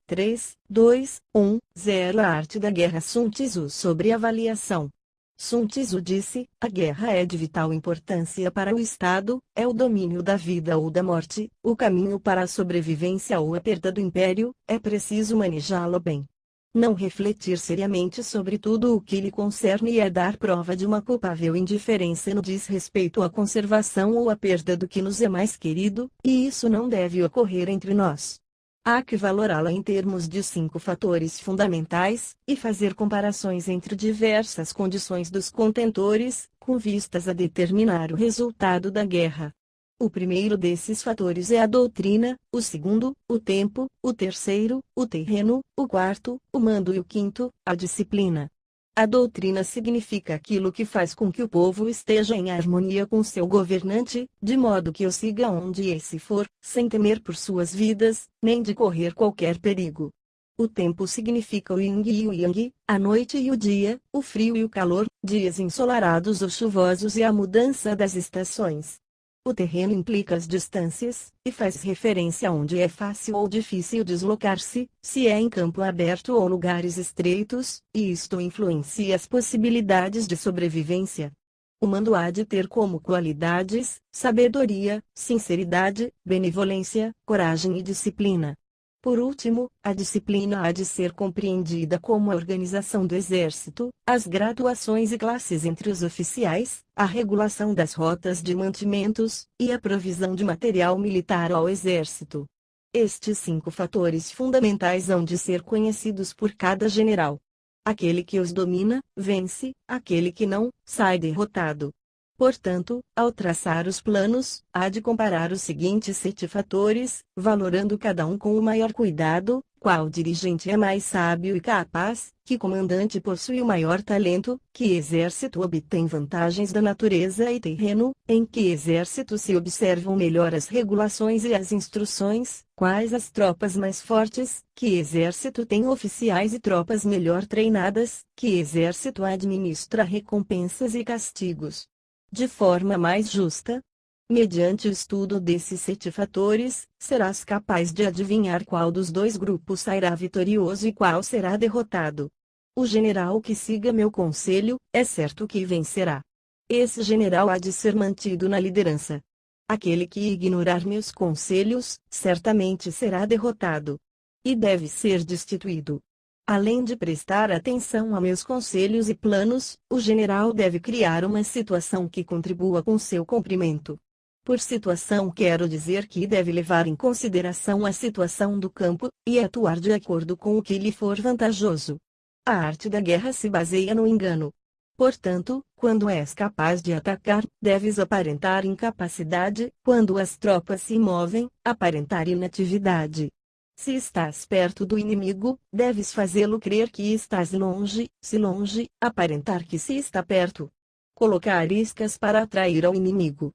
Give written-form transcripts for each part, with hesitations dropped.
3, 2, 1, 0 A arte da guerra. Sun Tzu sobre avaliação. Sun Tzu disse: a guerra é de vital importância para o Estado, é o domínio da vida ou da morte, o caminho para a sobrevivência ou a perda do império, é preciso manejá-lo bem. Não refletir seriamente sobre tudo o que lhe concerne é dar prova de uma culpável indiferença no diz respeito à conservação ou à perda do que nos é mais querido, e isso não deve ocorrer entre nós. Há que valorá-la em termos de 5 fatores fundamentais, e fazer comparações entre diversas condições dos contentores, com vistas a determinar o resultado da guerra. O primeiro desses fatores é a doutrina, o segundo, o tempo, o terceiro, o terreno, o quarto, o mando e o quinto, a disciplina. A doutrina significa aquilo que faz com que o povo esteja em harmonia com seu governante, de modo que o siga onde esse for, sem temer por suas vidas, nem de correr qualquer perigo. O tempo significa o yin e o yang, a noite e o dia, o frio e o calor, dias ensolarados ou chuvosos e a mudança das estações. O terreno implica as distâncias, e faz referência a onde é fácil ou difícil deslocar-se, se é em campo aberto ou lugares estreitos, e isto influencia as possibilidades de sobrevivência. O mando há de ter como qualidades, sabedoria, sinceridade, benevolência, coragem e disciplina. Por último, a disciplina há de ser compreendida como a organização do exército, as graduações e classes entre os oficiais, a regulação das rotas de mantimentos, e a provisão de material militar ao exército. Estes 5 fatores fundamentais hão de ser conhecidos por cada general. Aquele que os domina, vence, aquele que não, sai derrotado. Portanto, ao traçar os planos, há de comparar os seguintes 7 fatores, valorando cada um com o maior cuidado: qual dirigente é mais sábio e capaz, que comandante possui o maior talento, que exército obtém vantagens da natureza e terreno, em que exército se observam melhor as regulações e as instruções, quais as tropas mais fortes, que exército tem oficiais e tropas melhor treinadas, que exército administra recompensas e castigos de forma mais justa. Mediante o estudo desses 7 fatores, serás capaz de adivinhar qual dos 2 grupos sairá vitorioso e qual será derrotado. O general que siga meu conselho, é certo que vencerá. Esse general há de ser mantido na liderança. Aquele que ignorar meus conselhos, certamente será derrotado. E deve ser destituído. Além de prestar atenção a meus conselhos e planos, o general deve criar uma situação que contribua com seu cumprimento. Por situação quero dizer que deve levar em consideração a situação do campo, e atuar de acordo com o que lhe for vantajoso. A arte da guerra se baseia no engano. Portanto, quando és capaz de atacar, deves aparentar incapacidade; quando as tropas se movem, aparentar inatividade. Se estás perto do inimigo, deves fazê-lo crer que estás longe; se longe, aparentar que se está perto. Colocar iscas para atrair ao inimigo.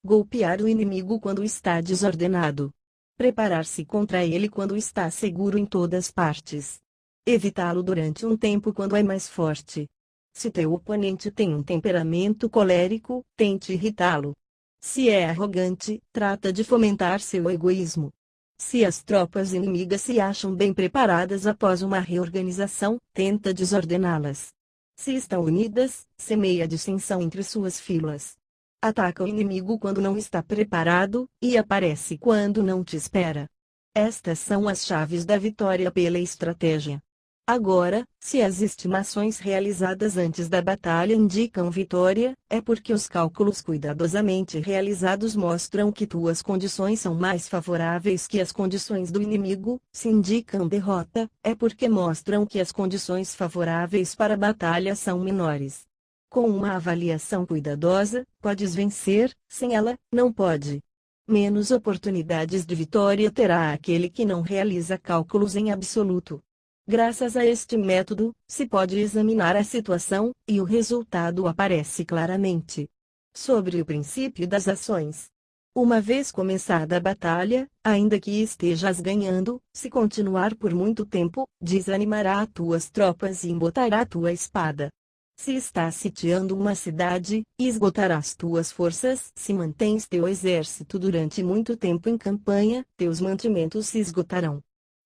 Golpear o inimigo quando está desordenado. Preparar-se contra ele quando está seguro em todas partes. Evitá-lo durante um tempo quando é mais forte. Se teu oponente tem um temperamento colérico, tente irritá-lo. Se é arrogante, trata de fomentar seu egoísmo. Se as tropas inimigas se acham bem preparadas após uma reorganização, tenta desordená-las. Se estão unidas, semeia dissensão entre suas filas. Ataca o inimigo quando não está preparado, e aparece quando não te espera. Estas são as chaves da vitória pela estratégia. Agora, se as estimações realizadas antes da batalha indicam vitória, é porque os cálculos cuidadosamente realizados mostram que tuas condições são mais favoráveis que as condições do inimigo; se indicam derrota, é porque mostram que as condições favoráveis para a batalha são menores. Com uma avaliação cuidadosa, podes vencer; sem ela, não pode. Menos oportunidades de vitória terá aquele que não realiza cálculos em absoluto. Graças a este método, se pode examinar a situação, e o resultado aparece claramente. Sobre o princípio das ações. Uma vez começada a batalha, ainda que estejas ganhando, se continuar por muito tempo, desanimará as tuas tropas e embotará a tua espada. Se estás sitiando uma cidade, esgotarás tuas forças; se mantens teu exército durante muito tempo em campanha, teus mantimentos se esgotarão.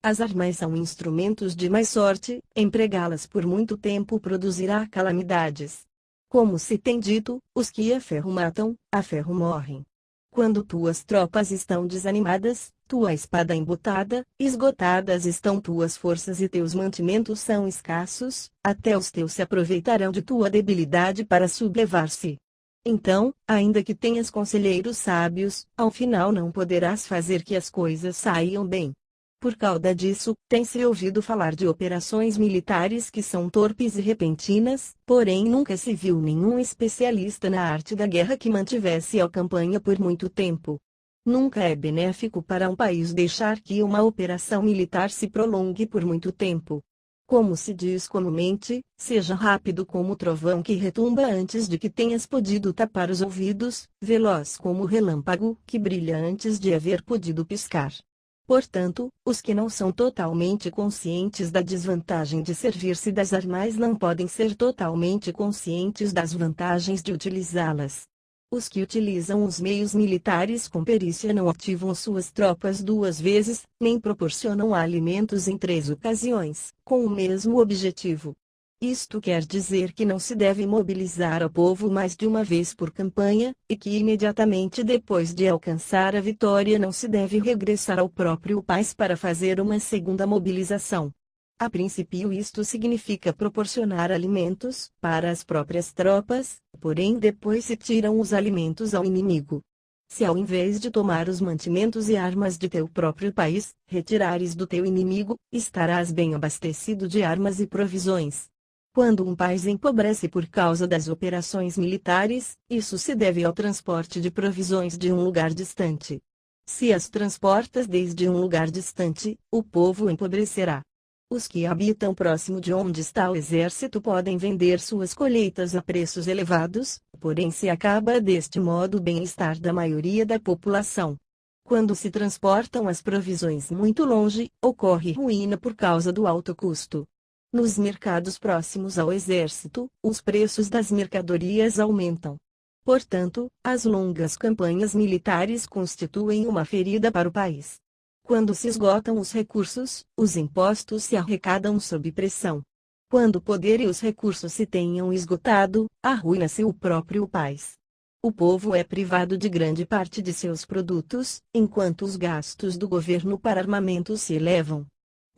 As armas são instrumentos de má sorte, empregá-las por muito tempo produzirá calamidades. Como se tem dito, os que a ferro matam, a ferro morrem. Quando tuas tropas estão desanimadas, tua espada embotada, esgotadas estão tuas forças e teus mantimentos são escassos, até os teus se aproveitarão de tua debilidade para sublevar-se. Então, ainda que tenhas conselheiros sábios, ao final não poderás fazer que as coisas saiam bem. Por causa disso, tem-se ouvido falar de operações militares que são torpes e repentinas, porém nunca se viu nenhum especialista na arte da guerra que mantivesse a campanha por muito tempo. Nunca é benéfico para um país deixar que uma operação militar se prolongue por muito tempo. Como se diz comumente, seja rápido como o trovão que retumba antes de que tenhas podido tapar os ouvidos, veloz como o relâmpago que brilha antes de haver podido piscar. Portanto, os que não são totalmente conscientes da desvantagem de servir-se das armas não podem ser totalmente conscientes das vantagens de utilizá-las. Os que utilizam os meios militares com perícia não ativam suas tropas 2 vezes, nem proporcionam alimentos em 3 ocasiões, com o mesmo objetivo. Isto quer dizer que não se deve mobilizar o povo mais de uma vez por campanha, e que imediatamente depois de alcançar a vitória não se deve regressar ao próprio país para fazer uma segunda mobilização. A princípio isto significa proporcionar alimentos para as próprias tropas, porém depois se tiram os alimentos ao inimigo. Se ao invés de tomar os mantimentos e armas de teu próprio país, retirares do teu inimigo, estarás bem abastecido de armas e provisões. Quando um país empobrece por causa das operações militares, isso se deve ao transporte de provisões de um lugar distante. Se as transportas desde um lugar distante, o povo empobrecerá. Os que habitam próximo de onde está o exército podem vender suas colheitas a preços elevados, porém se acaba deste modo o bem-estar da maioria da população. Quando se transportam as provisões muito longe, ocorre ruína por causa do alto custo. Nos mercados próximos ao exército, os preços das mercadorias aumentam. Portanto, as longas campanhas militares constituem uma ferida para o país. Quando se esgotam os recursos, os impostos se arrecadam sob pressão. Quando o poder e os recursos se tenham esgotado, arruína-se o próprio país. O povo é privado de grande parte de seus produtos, enquanto os gastos do governo para armamento se elevam.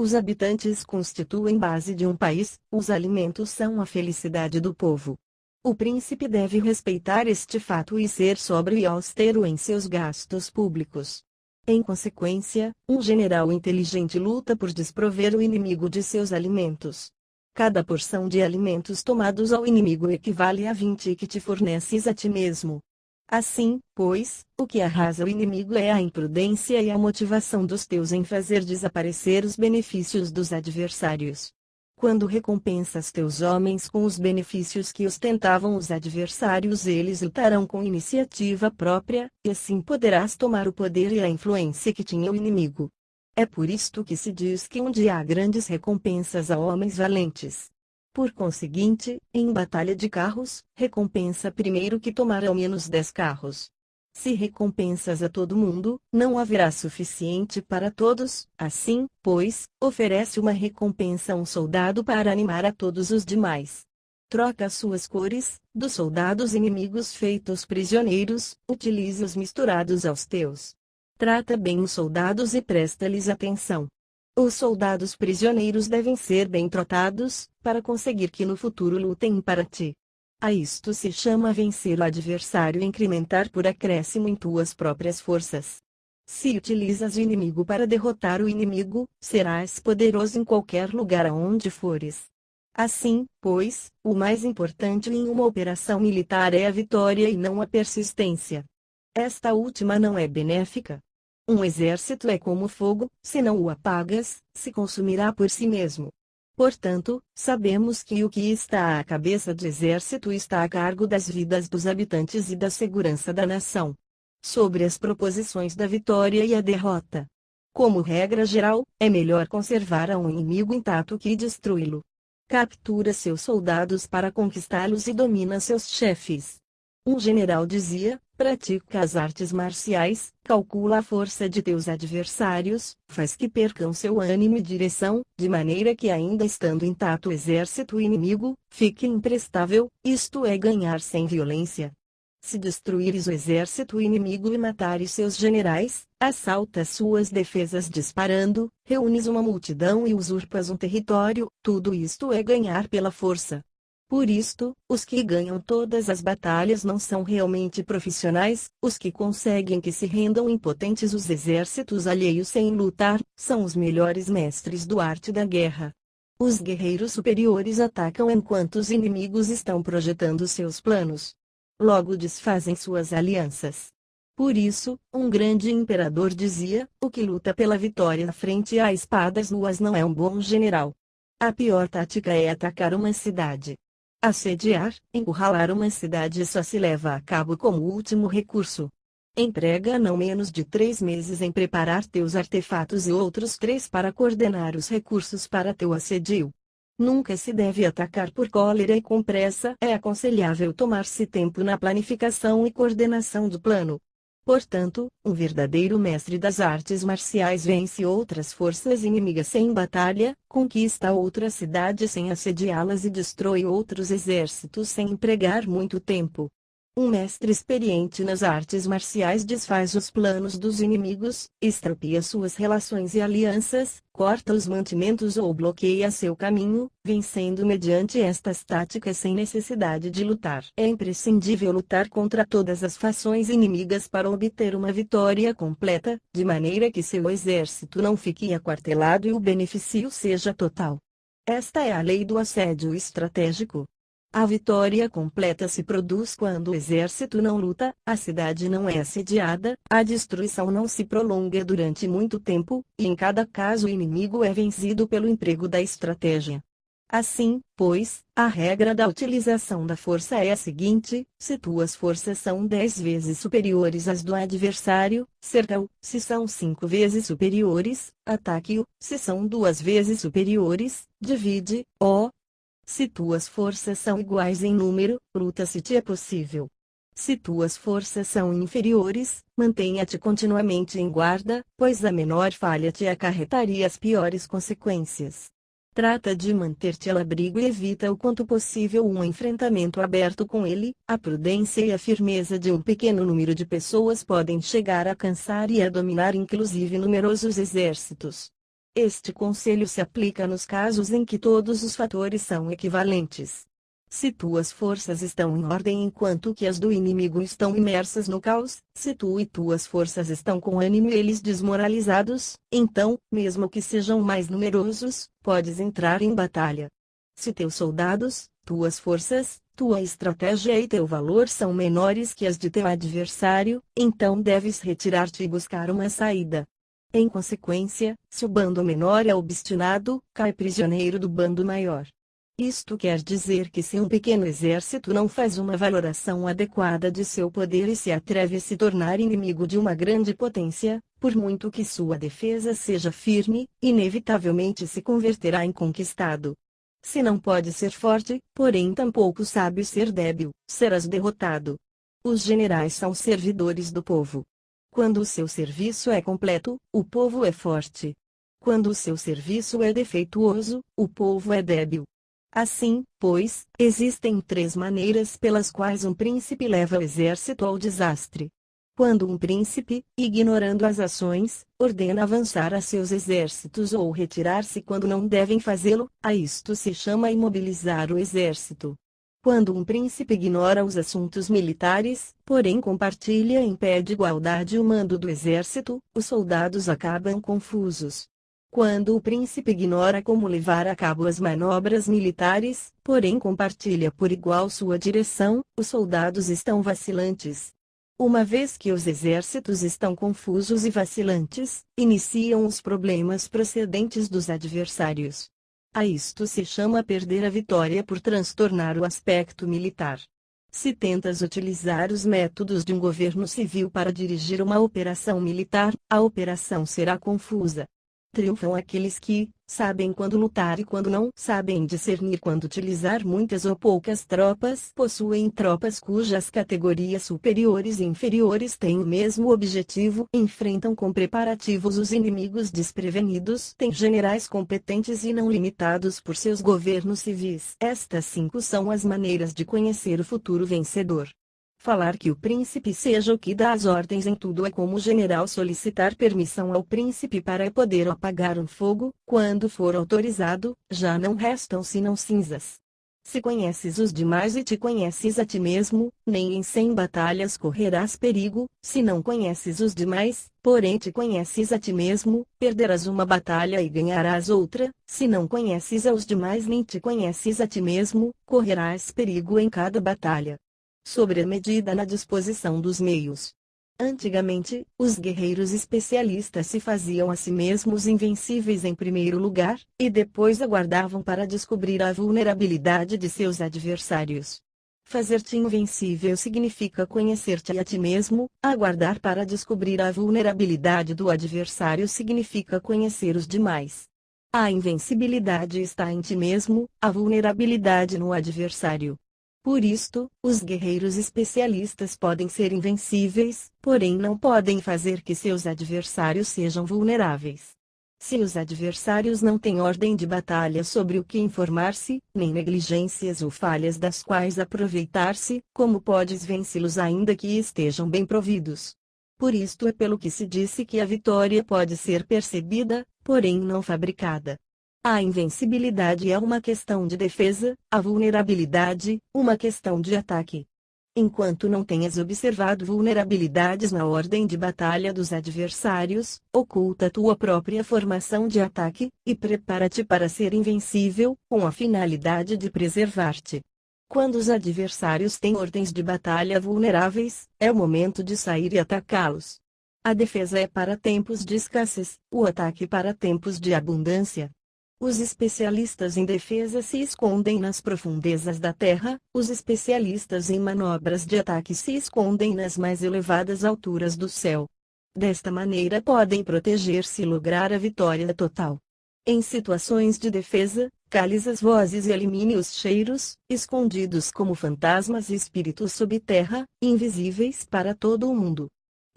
Os habitantes constituem base de um país, os alimentos são a felicidade do povo. O príncipe deve respeitar este fato e ser sóbrio e austero em seus gastos públicos. Em consequência, um general inteligente luta por desprover o inimigo de seus alimentos. Cada porção de alimentos tomados ao inimigo equivale a 20 que te forneces a ti mesmo. Assim, pois, o que arrasa o inimigo é a imprudência e a motivação dos teus em fazer desaparecer os benefícios dos adversários. Quando recompensas teus homens com os benefícios que ostentavam os adversários, eles lutarão com iniciativa própria, e assim poderás tomar o poder e a influência que tinha o inimigo. É por isto que se diz que onde há grandes recompensas a homens valentes. Por conseguinte, em batalha de carros, recompensa primeiro que tomar ao menos 10 carros. Se recompensas a todo mundo, não haverá suficiente para todos, assim, pois, oferece uma recompensa a um soldado para animar a todos os demais. Troca suas cores, dos soldados inimigos feitos prisioneiros, utilize-os misturados aos teus. Trata bem os soldados e presta-lhes atenção. Os soldados prisioneiros devem ser bem tratados, para conseguir que no futuro lutem para ti. A isto se chama vencer o adversário e incrementar por acréscimo em tuas próprias forças. Se utilizas o inimigo para derrotar o inimigo, serás poderoso em qualquer lugar aonde fores. Assim, pois, o mais importante em uma operação militar é a vitória e não a persistência. Esta última não é benéfica. Um exército é como fogo, se não o apagas, se consumirá por si mesmo. Portanto, sabemos que o que está à cabeça do exército está a cargo das vidas dos habitantes e da segurança da nação. Sobre as proposições da vitória e a derrota. Como regra geral, é melhor conservar a um inimigo intacto que destruí-lo. Captura seus soldados para conquistá-los e domina seus chefes. Um general dizia: Pratica as artes marciais, calcula a força de teus adversários, faz que percam seu ânimo e direção, de maneira que ainda estando intacto o exército inimigo, fique imprestável, isto é ganhar sem violência. Se destruíres o exército inimigo e matares seus generais, assaltas suas defesas disparando, reúnes uma multidão e usurpas um território, tudo isto é ganhar pela força. Por isto, os que ganham todas as batalhas não são realmente profissionais, os que conseguem que se rendam impotentes os exércitos alheios sem lutar, são os melhores mestres do arte da guerra. Os guerreiros superiores atacam enquanto os inimigos estão projetando seus planos. Logo desfazem suas alianças. Por isso, um grande imperador dizia: o que luta pela vitória frente a espadas nuas não é um bom general. A pior tática é atacar uma cidade. Assediar, encurralar uma cidade só se leva a cabo como último recurso. Emprega não menos de 3 meses em preparar teus artefatos e outros 3 para coordenar os recursos para teu assedio. Nunca se deve atacar por cólera e com pressa. É aconselhável tomar-se tempo na planificação e coordenação do plano. Portanto, um verdadeiro mestre das artes marciais vence outras forças inimigas sem batalha, conquista outra cidade sem assediá-las e destrói outros exércitos sem empregar muito tempo. Um mestre experiente nas artes marciais desfaz os planos dos inimigos, extropia suas relações e alianças, corta os mantimentos ou bloqueia seu caminho, vencendo mediante estas táticas sem necessidade de lutar. É imprescindível lutar contra todas as fações inimigas para obter uma vitória completa, de maneira que seu exército não fique aquartelado e o benefício seja total. Esta é a lei do assédio estratégico. A vitória completa se produz quando o exército não luta, a cidade não é assediada, a destruição não se prolonga durante muito tempo, e em cada caso o inimigo é vencido pelo emprego da estratégia. Assim, pois, a regra da utilização da força é a seguinte: se tuas forças são 10 vezes superiores às do adversário, cerca-o; se são 5 vezes superiores, ataque-o; se são 2 vezes superiores, divide-o. Se tuas forças são iguais em número, luta se te é possível. Se tuas forças são inferiores, mantenha-te continuamente em guarda, pois a menor falha te acarretaria as piores consequências. Trata de manter-te ao abrigo e evita o quanto possível um enfrentamento aberto com ele. A prudência e a firmeza de um pequeno número de pessoas podem chegar a cansar e a dominar inclusive numerosos exércitos. Este conselho se aplica nos casos em que todos os fatores são equivalentes. Se tuas forças estão em ordem enquanto que as do inimigo estão imersas no caos, se tu e tuas forças estão com ânimo e eles desmoralizados, então, mesmo que sejam mais numerosos, podes entrar em batalha. Se teus soldados, tuas forças, tua estratégia e teu valor são menores que as de teu adversário, então deves retirar-te e buscar uma saída. Em consequência, se o bando menor é obstinado, cai prisioneiro do bando maior. Isto quer dizer que se um pequeno exército não faz uma valoração adequada de seu poder e se atreve a se tornar inimigo de uma grande potência, por muito que sua defesa seja firme, inevitavelmente se converterá em conquistado. Se não pode ser forte, porém tampouco sabe ser débil, serás derrotado. Os generais são servidores do povo. Quando o seu serviço é completo, o povo é forte. Quando o seu serviço é defeituoso, o povo é débil. Assim, pois, existem 3 maneiras pelas quais um príncipe leva o exército ao desastre. Quando um príncipe, ignorando as ações, ordena avançar a seus exércitos ou retirar-se quando não devem fazê-lo, a isto se chama imobilizar o exército. Quando um príncipe ignora os assuntos militares, porém compartilha em pé de igualdade o mando do exército, os soldados acabam confusos. Quando o príncipe ignora como levar a cabo as manobras militares, porém compartilha por igual sua direção, os soldados estão vacilantes. Uma vez que os exércitos estão confusos e vacilantes, iniciam os problemas procedentes dos adversários. A isto se chama perder a vitória por transtornar o aspecto militar. Se tentas utilizar os métodos de um governo civil para dirigir uma operação militar, a operação será confusa. Triunfam aqueles que sabem quando lutar e quando não, sabem discernir quando utilizar muitas ou poucas tropas, possuem tropas cujas categorias superiores e inferiores têm o mesmo objetivo, enfrentam com preparativos os inimigos desprevenidos, têm generais competentes e não limitados por seus governos civis. Estas 5 são as maneiras de conhecer o futuro vencedor. Falar que o príncipe seja o que dá as ordens em tudo é como o general solicitar permissão ao príncipe para poder apagar um fogo, quando for autorizado, já não restam senão cinzas. Se conheces os demais e te conheces a ti mesmo, nem em 100 batalhas correrás perigo, se não conheces os demais, porém te conheces a ti mesmo, perderás uma batalha e ganharás outra, se não conheces aos demais nem te conheces a ti mesmo, correrás perigo em cada batalha. Sobre a medida na disposição dos meios. Antigamente, os guerreiros especialistas se faziam a si mesmos invencíveis em primeiro lugar, e depois aguardavam para descobrir a vulnerabilidade de seus adversários. Fazer-te invencível significa conhecer-te a ti mesmo, aguardar para descobrir a vulnerabilidade do adversário significa conhecer os demais. A invencibilidade está em ti mesmo, a vulnerabilidade no adversário. Por isto, os guerreiros especialistas podem ser invencíveis, porém não podem fazer que seus adversários sejam vulneráveis. Se os adversários não têm ordem de batalha sobre o que informar-se, nem negligências ou falhas das quais aproveitar-se, como podes vencê-los ainda que estejam bem providos? Por isto é pelo que se disse que a vitória pode ser percebida, porém não fabricada. A invencibilidade é uma questão de defesa, a vulnerabilidade, uma questão de ataque. Enquanto não tenhas observado vulnerabilidades na ordem de batalha dos adversários, oculta tua própria formação de ataque, e prepara-te para ser invencível, com a finalidade de preservar-te. Quando os adversários têm ordens de batalha vulneráveis, é o momento de sair e atacá-los. A defesa é para tempos de escassez, o ataque para tempos de abundância. Os especialistas em defesa se escondem nas profundezas da terra, os especialistas em manobras de ataque se escondem nas mais elevadas alturas do céu. Desta maneira podem proteger-se e lograr a vitória total. Em situações de defesa, cales as vozes e elimine os cheiros, escondidos como fantasmas e espíritos sob terra, invisíveis para todo o mundo.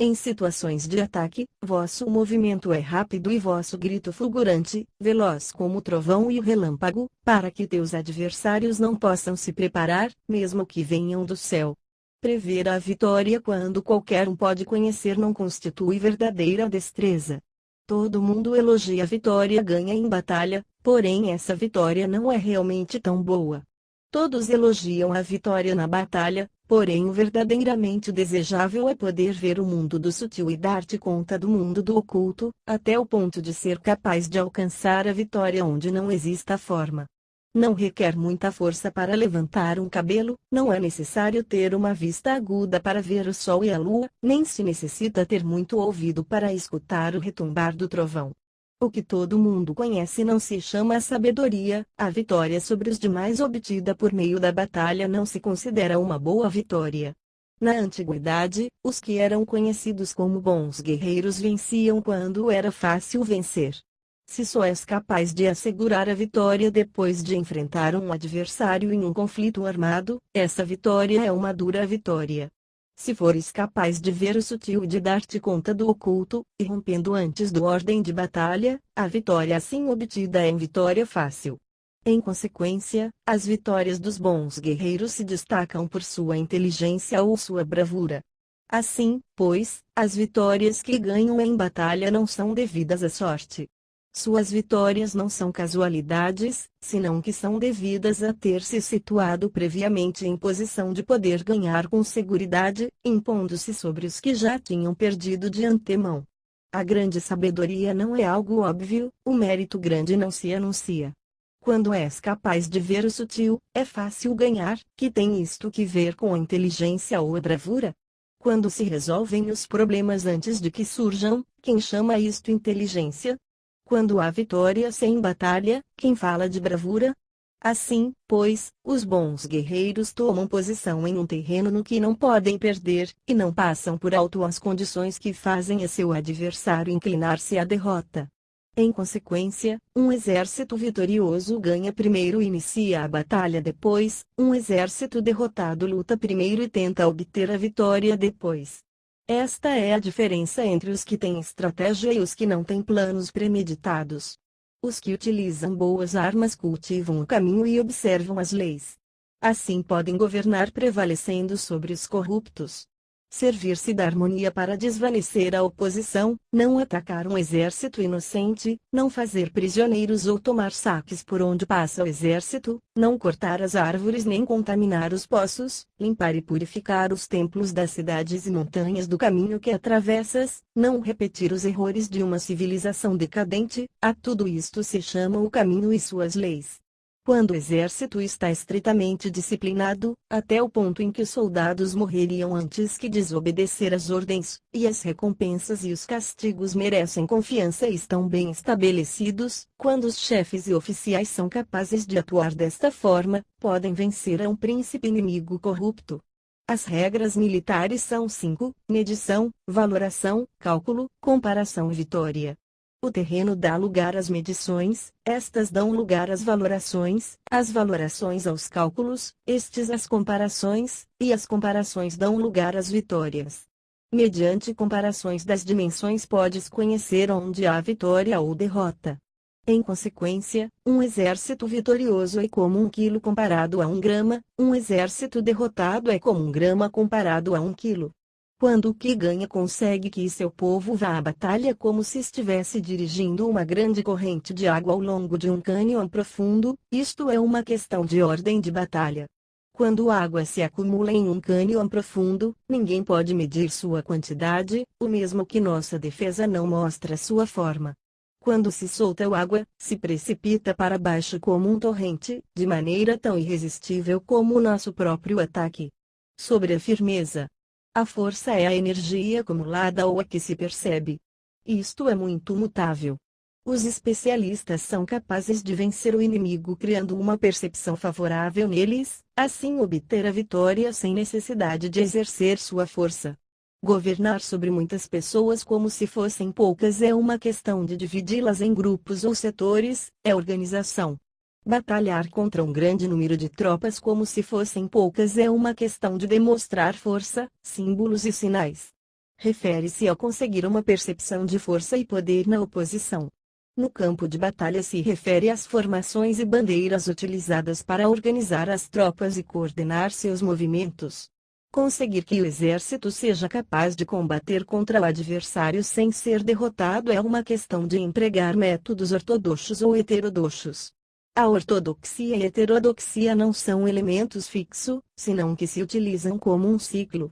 Em situações de ataque, vosso movimento é rápido e vosso grito fulgurante, veloz como o trovão e o relâmpago, para que teus adversários não possam se preparar, mesmo que venham do céu. Prever a vitória quando qualquer um pode conhecer não constitui verdadeira destreza. Todo mundo elogia a vitória ganha em batalha, porém essa vitória não é realmente tão boa. Todos elogiam a vitória na batalha, porém o verdadeiramente desejável é poder ver o mundo do sutil e dar-te conta do mundo do oculto, até o ponto de ser capaz de alcançar a vitória onde não exista forma. Não requer muita força para levantar um cabelo, não é necessário ter uma vista aguda para ver o sol e a lua, nem se necessita ter muito ouvido para escutar o retumbar do trovão. O que todo mundo conhece não se chama sabedoria, a vitória sobre os demais obtida por meio da batalha não se considera uma boa vitória. Na antiguidade, os que eram conhecidos como bons guerreiros venciam quando era fácil vencer. Se só és capaz de assegurar a vitória depois de enfrentar um adversário em um conflito armado, essa vitória é uma dura vitória. Se fores capaz de ver o sutil e de dar-te conta do oculto, irrompendo antes da ordem de batalha, a vitória assim obtida é vitória fácil. Em consequência, as vitórias dos bons guerreiros se destacam por sua inteligência ou sua bravura. Assim, pois, as vitórias que ganham em batalha não são devidas à sorte. Suas vitórias não são casualidades, senão que são devidas a ter se situado previamente em posição de poder ganhar com seguridade, impondo-se sobre os que já tinham perdido de antemão. A grande sabedoria não é algo óbvio, o mérito grande não se anuncia. Quando és capaz de ver o sutil, é fácil ganhar, que tem isto que ver com a inteligência ou a bravura? Quando se resolvem os problemas antes de que surjam, quem chama isto inteligência? Quando há vitória sem batalha, quem fala de bravura? Assim, pois, os bons guerreiros tomam posição em um terreno no que não podem perder, e não passam por alto as condições que fazem a seu adversário inclinar-se à derrota. Em consequência, um exército vitorioso ganha primeiro e inicia a batalha depois, um exército derrotado luta primeiro e tenta obter a vitória depois. Esta é a diferença entre os que têm estratégia e os que não têm planos premeditados. Os que utilizam boas armas cultivam o caminho e observam as leis. Assim podem governar prevalecendo sobre os corruptos. Servir-se da harmonia para desvanecer a oposição, não atacar um exército inocente, não fazer prisioneiros ou tomar saques por onde passa o exército, não cortar as árvores nem contaminar os poços, limpar e purificar os templos das cidades e montanhas do caminho que atravessas, não repetir os erros de uma civilização decadente, a tudo isto se chama o caminho e suas leis. Quando o exército está estritamente disciplinado, até o ponto em que os soldados morreriam antes que desobedecer às ordens, e as recompensas e os castigos merecem confiança e estão bem estabelecidos, quando os chefes e oficiais são capazes de atuar desta forma, podem vencer a um príncipe inimigo corrupto. As regras militares são 5: medição, valoração, cálculo, comparação e vitória. O terreno dá lugar às medições, estas dão lugar às valorações aos cálculos, estes às comparações, e as comparações dão lugar às vitórias. Mediante comparações das dimensões podes conhecer onde há vitória ou derrota. Em consequência, um exército vitorioso é como 1 quilo comparado a 1 grama, um exército derrotado é como 1 grama comparado a 1 quilo. Quando o que ganha consegue que seu povo vá à batalha como se estivesse dirigindo uma grande corrente de água ao longo de um cânion profundo, isto é uma questão de ordem de batalha. Quando a água se acumula em um cânion profundo, ninguém pode medir sua quantidade, o mesmo que nossa defesa não mostra sua forma. Quando se solta a água, se precipita para baixo como um torrente, de maneira tão irresistível como o nosso próprio ataque. Sobre a firmeza. A força é a energia acumulada ou a que se percebe. Isto é muito mutável. Os especialistas são capazes de vencer o inimigo criando uma percepção favorável neles, assim obter a vitória sem necessidade de exercer sua força. Governar sobre muitas pessoas como se fossem poucas é uma questão de dividi-las em grupos ou setores, é organização. Batalhar contra um grande número de tropas como se fossem poucas é uma questão de demonstrar força, símbolos e sinais. Refere-se a conseguir uma percepção de força e poder na oposição. No campo de batalha se refere às formações e bandeiras utilizadas para organizar as tropas e coordenar seus movimentos. Conseguir que o exército seja capaz de combater contra o adversário sem ser derrotado é uma questão de empregar métodos ortodoxos ou heterodoxos. A ortodoxia e a heterodoxia não são elementos fixos, senão que se utilizam como um ciclo.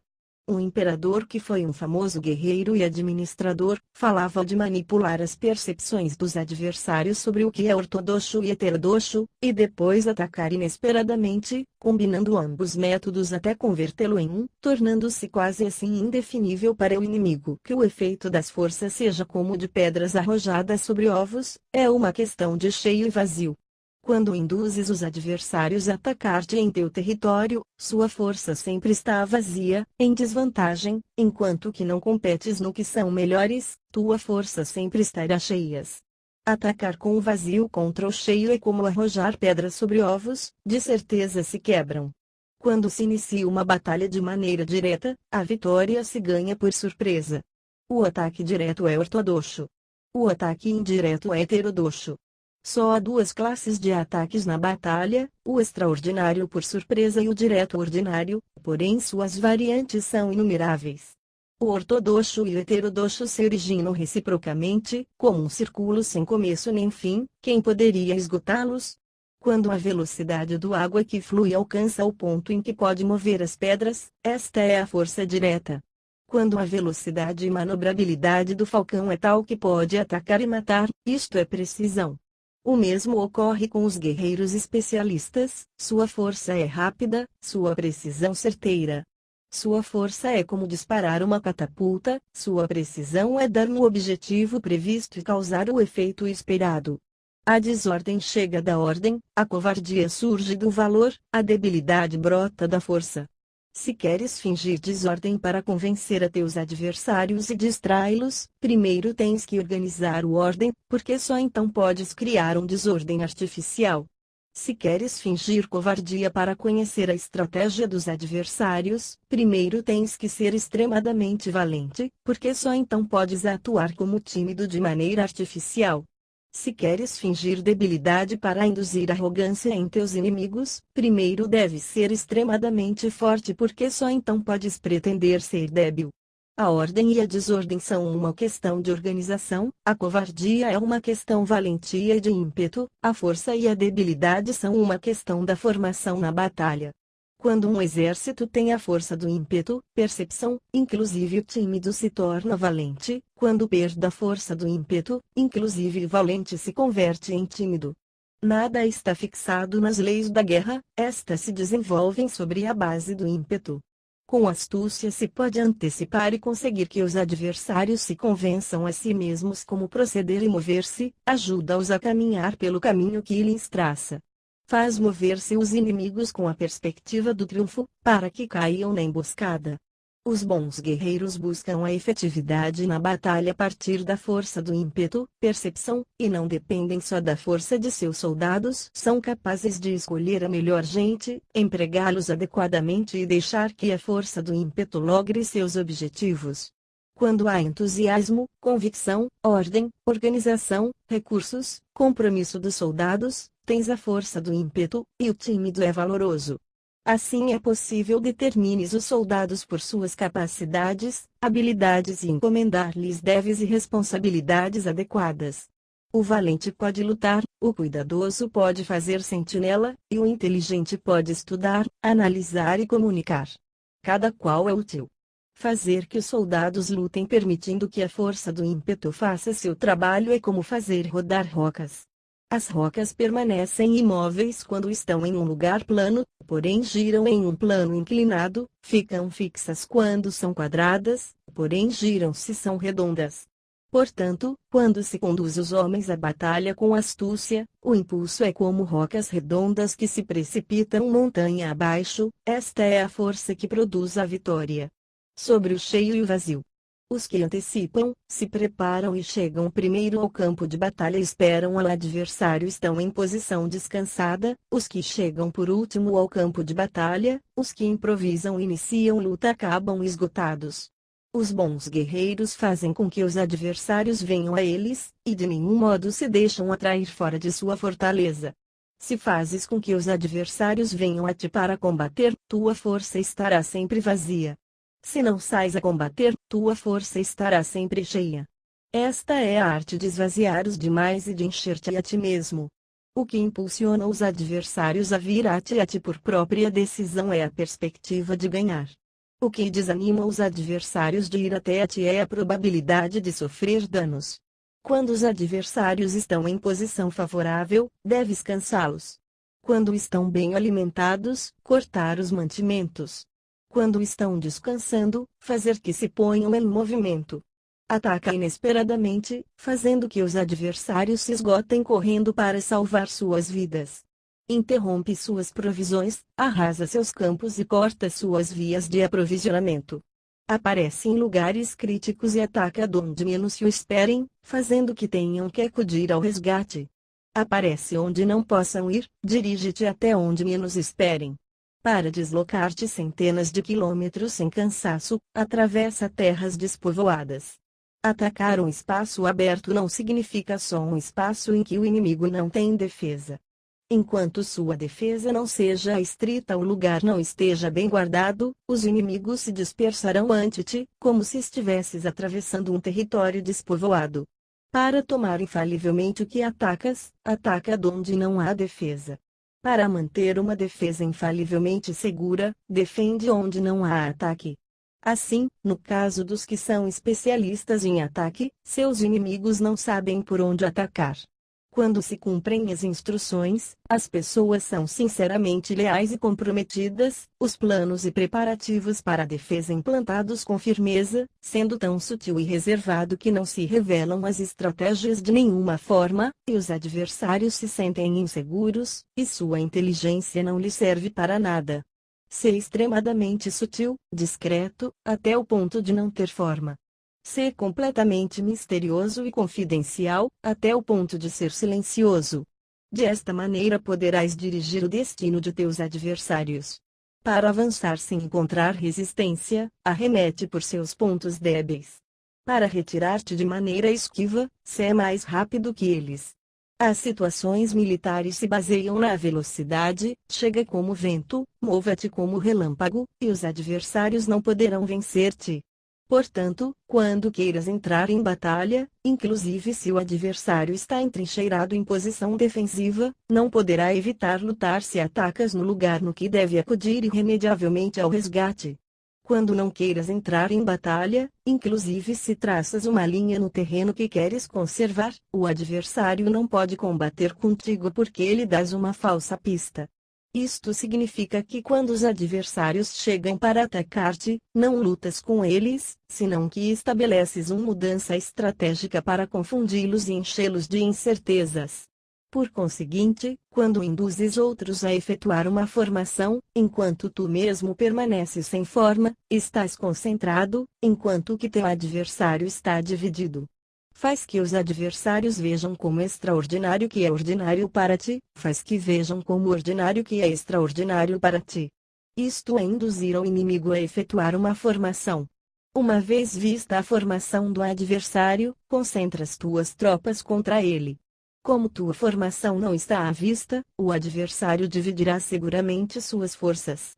Um imperador que foi um famoso guerreiro e administrador, falava de manipular as percepções dos adversários sobre o que é ortodoxo e heterodoxo, e depois atacar inesperadamente, combinando ambos métodos até convertê-lo em um, tornando-se quase assim indefinível para o inimigo. Que o efeito das forças seja como de pedras arrojadas sobre ovos, é uma questão de cheio e vazio. Quando induzes os adversários a atacar-te em teu território, sua força sempre está vazia, em desvantagem, enquanto que não competes no que são melhores, tua força sempre estará cheias. Atacar com o vazio contra o cheio é como arrojar pedras sobre ovos, de certeza se quebram. Quando se inicia uma batalha de maneira direta, a vitória se ganha por surpresa. O ataque direto é ortodoxo. O ataque indireto é heterodoxo. Só há duas classes de ataques na batalha, o extraordinário por surpresa e o direto ordinário, porém suas variantes são inumeráveis. O ortodoxo e o heterodoxo se originam reciprocamente, como um círculo sem começo nem fim, quem poderia esgotá-los? Quando a velocidade do água que flui alcança o ponto em que pode mover as pedras, esta é a força direta. Quando a velocidade e manobrabilidade do falcão é tal que pode atacar e matar, isto é precisão. O mesmo ocorre com os guerreiros especialistas, sua força é rápida, sua precisão certeira. Sua força é como disparar uma catapulta, sua precisão é dar no objetivo previsto e causar o efeito esperado. A desordem chega da ordem, a covardia surge do valor, a debilidade brota da força. Se queres fingir desordem para convencer a teus adversários e distraí-los, primeiro tens que organizar o ordem, porque só então podes criar um desordem artificial. Se queres fingir covardia para conhecer a estratégia dos adversários, primeiro tens que ser extremadamente valente, porque só então podes atuar como tímido de maneira artificial. Se queres fingir debilidade para induzir arrogância em teus inimigos, primeiro deves ser extremadamente forte, porque só então podes pretender ser débil. A ordem e a desordem são uma questão de organização, a covardia é uma questão valentia e de ímpeto, a força e a debilidade são uma questão da formação na batalha. Quando um exército tem a força do ímpeto, percepção, inclusive o tímido se torna valente; quando perde a força do ímpeto, inclusive o valente se converte em tímido. Nada está fixado nas leis da guerra, estas se desenvolvem sobre a base do ímpeto. Com astúcia se pode antecipar e conseguir que os adversários se convençam a si mesmos como proceder e mover-se, ajuda-os a caminhar pelo caminho que lhes traça. Faz mover-se os inimigos com a perspectiva do triunfo, para que caiam na emboscada. Os bons guerreiros buscam a efetividade na batalha a partir da força do ímpeto, percepção, e não dependem só da força de seus soldados. São capazes de escolher a melhor gente, empregá-los adequadamente e deixar que a força do ímpeto logre seus objetivos. Quando há entusiasmo, convicção, ordem, organização, recursos, compromisso dos soldados, tens a força do ímpeto, e o tímido é valoroso. Assim é possível determines os soldados por suas capacidades, habilidades e encomendar-lhes deveres e responsabilidades adequadas. O valente pode lutar, o cuidadoso pode fazer sentinela, e o inteligente pode estudar, analisar e comunicar. Cada qual é útil. Fazer que os soldados lutem permitindo que a força do ímpeto faça seu trabalho é como fazer rodar rocas. As rocas permanecem imóveis quando estão em um lugar plano, porém giram em um plano inclinado; ficam fixas quando são quadradas, porém giram se são redondas. Portanto, quando se conduz os homens à batalha com astúcia, o impulso é como rocas redondas que se precipitam montanha abaixo; esta é a força que produz a vitória. Sobre o cheio e o vazio. Os que antecipam, se preparam e chegam primeiro ao campo de batalha e esperam ao adversário estão em posição descansada; os que chegam por último ao campo de batalha, os que improvisam e iniciam luta acabam esgotados. Os bons guerreiros fazem com que os adversários venham a eles, e de nenhum modo se deixam atrair fora de sua fortaleza. Se fazes com que os adversários venham a ti para combater, tua força estará sempre vazia. Se não sais a combater, tua força estará sempre cheia. Esta é a arte de esvaziar os demais e de encher-te a ti mesmo. O que impulsiona os adversários a vir a ti por própria decisão é a perspectiva de ganhar. O que desanima os adversários de ir até a ti é a probabilidade de sofrer danos. Quando os adversários estão em posição favorável, deves cansá-los. Quando estão bem alimentados, cortar os mantimentos. Quando estão descansando, fazer que se ponham em movimento. Ataca inesperadamente, fazendo que os adversários se esgotem correndo para salvar suas vidas. Interrompe suas provisões, arrasa seus campos e corta suas vias de aprovisionamento. Aparece em lugares críticos e ataca donde menos se o esperem, fazendo que tenham que acudir ao resgate. Aparece onde não possam ir, dirige-te até onde menos esperem. Para deslocar-te centenas de quilômetros sem cansaço, atravessa terras despovoadas. Atacar um espaço aberto não significa só um espaço em que o inimigo não tem defesa. Enquanto sua defesa não seja estrita ou o lugar não esteja bem guardado, os inimigos se dispersarão ante ti, como se estivesses atravessando um território despovoado. Para tomar infalivelmente o que atacas, ataca donde não há defesa. Para manter uma defesa infalivelmente segura, defende onde não há ataque. Assim, no caso dos que são especialistas em ataque, seus inimigos não sabem por onde atacar. Quando se cumprem as instruções, as pessoas são sinceramente leais e comprometidas, os planos e preparativos para a defesa implantados com firmeza, sendo tão sutil e reservado que não se revelam as estratégias de nenhuma forma, e os adversários se sentem inseguros, e sua inteligência não lhes serve para nada. Ser extremadamente sutil, discreto, até o ponto de não ter forma. Ser completamente misterioso e confidencial, até o ponto de ser silencioso. Desta maneira poderás dirigir o destino de teus adversários. Para avançar sem encontrar resistência, arremete por seus pontos débeis. Para retirar-te de maneira esquiva, se é mais rápido que eles. As situações militares se baseiam na velocidade, chega como vento, mova-te como relâmpago, e os adversários não poderão vencer-te. Portanto, quando queiras entrar em batalha, inclusive se o adversário está entrincheirado em posição defensiva, não poderá evitar lutar se atacas no lugar no que deve acudir irremediavelmente ao resgate. Quando não queiras entrar em batalha, inclusive se traças uma linha no terreno que queres conservar, o adversário não pode combater contigo porque lhe dás uma falsa pista. Isto significa que quando os adversários chegam para atacar-te, não lutas com eles, senão que estabeleces uma mudança estratégica para confundi-los e enchê-los de incertezas. Por conseguinte, quando induzes outros a efetuar uma formação, enquanto tu mesmo permaneces sem forma, estás concentrado, enquanto que teu adversário está dividido. Faz que os adversários vejam como extraordinário que é ordinário para ti, faz que vejam como ordinário que é extraordinário para ti. Isto é induzir ao inimigo a efetuar uma formação. Uma vez vista a formação do adversário, concentras tuas tropas contra ele. Como tua formação não está à vista, o adversário dividirá seguramente suas forças.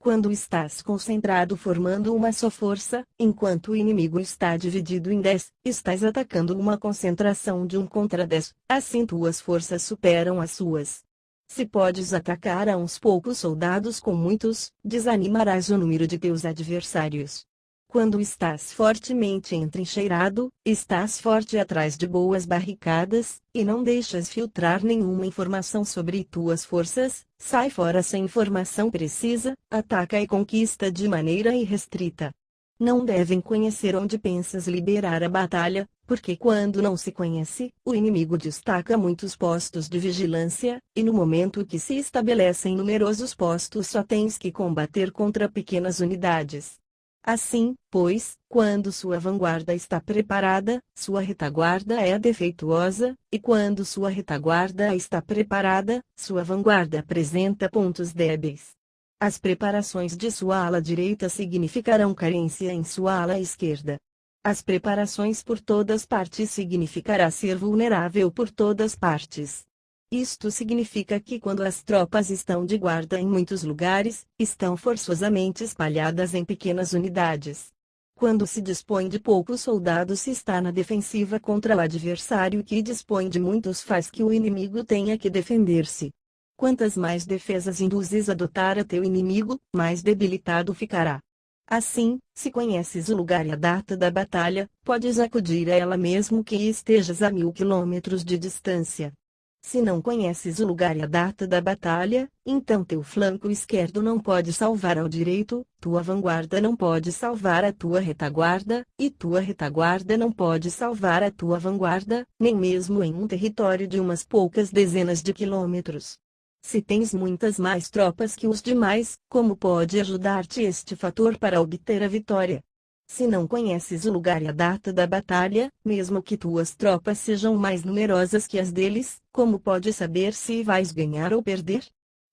Quando estás concentrado formando uma só força, enquanto o inimigo está dividido em 10, estás atacando uma concentração de 1 contra 10, assim tuas forças superam as suas. Se podes atacar a uns poucos soldados com muitos, desanimarás o número de teus adversários. Quando estás fortemente entrincheirado, estás forte atrás de boas barricadas, e não deixas filtrar nenhuma informação sobre tuas forças, sai fora sem informação precisa, ataca e conquista de maneira irrestrita. Não devem conhecer onde pensas liberar a batalha, porque quando não se conhece, o inimigo destaca muitos postos de vigilância, e no momento que se estabelecem numerosos postos só tens que combater contra pequenas unidades. Assim, pois, quando sua vanguarda está preparada, sua retaguarda é defeituosa, e quando sua retaguarda está preparada, sua vanguarda apresenta pontos débeis. As preparações de sua ala direita significarão carência em sua ala esquerda. As preparações por todas partes significará ser vulnerável por todas partes. Isto significa que quando as tropas estão de guarda em muitos lugares, estão forçosamente espalhadas em pequenas unidades. Quando se dispõe de poucos soldados se está na defensiva contra o adversário que dispõe de muitos faz que o inimigo tenha que defender-se. Quantas mais defesas induzes a adotar a teu inimigo, mais debilitado ficará. Assim, se conheces o lugar e a data da batalha, podes acudir a ela mesmo que estejas a 1000 quilômetros de distância. Se não conheces o lugar e a data da batalha, então teu flanco esquerdo não pode salvar ao direito, tua vanguarda não pode salvar a tua retaguarda, e tua retaguarda não pode salvar a tua vanguarda, nem mesmo em um território de umas poucas dezenas de quilômetros. Se tens muitas mais tropas que os demais, como pode ajudar-te este fator para obter a vitória? Se não conheces o lugar e a data da batalha, mesmo que tuas tropas sejam mais numerosas que as deles, como pode saber se vais ganhar ou perder?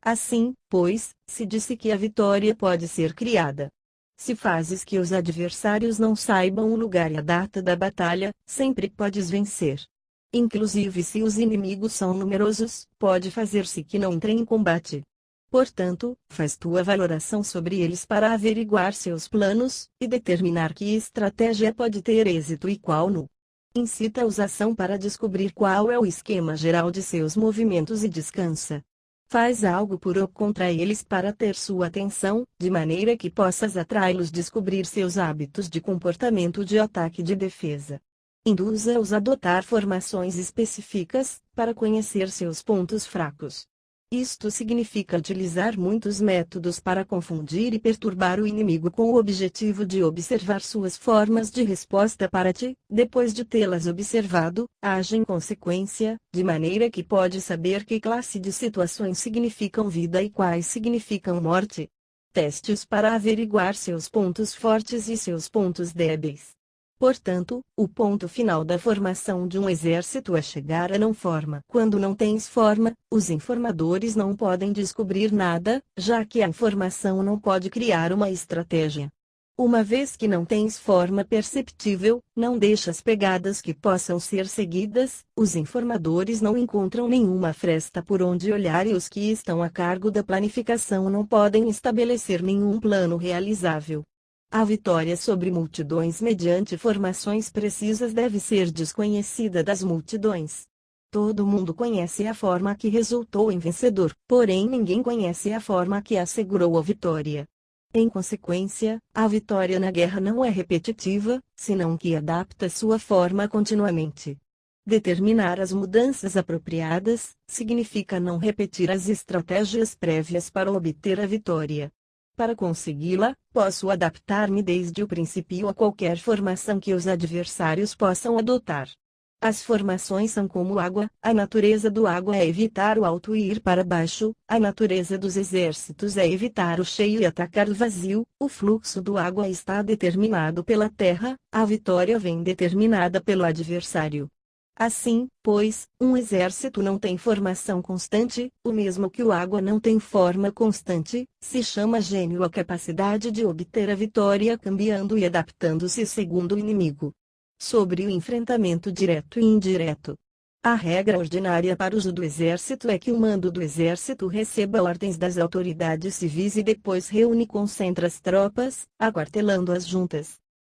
Assim, pois, se disse que a vitória pode ser criada. Se fazes que os adversários não saibam o lugar e a data da batalha, sempre podes vencer. Inclusive se os inimigos são numerosos, pode fazer-se que não entrem em combate. Portanto, faz tua valoração sobre eles para averiguar seus planos, e determinar que estratégia pode ter êxito e qual não. Incita-os à ação para descobrir qual é o esquema geral de seus movimentos e descansa. Faz algo por ou contra eles para ter sua atenção, de maneira que possas atraí-los descobrir seus hábitos de comportamento de ataque e de defesa. Induza-os a adotar formações específicas, para conhecer seus pontos fracos. Isto significa utilizar muitos métodos para confundir e perturbar o inimigo com o objetivo de observar suas formas de resposta para ti, depois de tê-las observado, age em consequência, de maneira que pode saber que classe de situações significam vida e quais significam morte. testes para averiguar seus pontos fortes e seus pontos débeis. Portanto, o ponto final da formação de um exército é chegar à não forma. Quando não tens forma, os informadores não podem descobrir nada, já que a informação não pode criar uma estratégia. Uma vez que não tens forma perceptível, não deixas pegadas que possam ser seguidas, os informadores não encontram nenhuma fresta por onde olhar e os que estão a cargo da planificação não podem estabelecer nenhum plano realizável. A vitória sobre multidões mediante formações precisas deve ser desconhecida das multidões. Todo mundo conhece a forma que resultou em vencedor, porém ninguém conhece a forma que assegurou a vitória. Em consequência, a vitória na guerra não é repetitiva, senão que adapta sua forma continuamente. Determinar as mudanças apropriadas significa não repetir as estratégias prévias para obter a vitória. Para consegui-la, posso adaptar-me desde o princípio a qualquer formação que os adversários possam adotar. As formações são como água, a natureza do água é evitar o alto e ir para baixo, a natureza dos exércitos é evitar o cheio e atacar o vazio, o fluxo do água está determinado pela terra, a vitória vem determinada pelo adversário. Assim, pois, um exército não tem formação constante, o mesmo que o água não tem forma constante, se chama gênio a capacidade de obter a vitória cambiando e adaptando-se segundo o inimigo. Sobre o enfrentamento direto e indireto. A regra ordinária para o uso do exército é que o mando do exército receba ordens das autoridades civis e depois reúne e concentra as tropas, aquartelando-as juntas.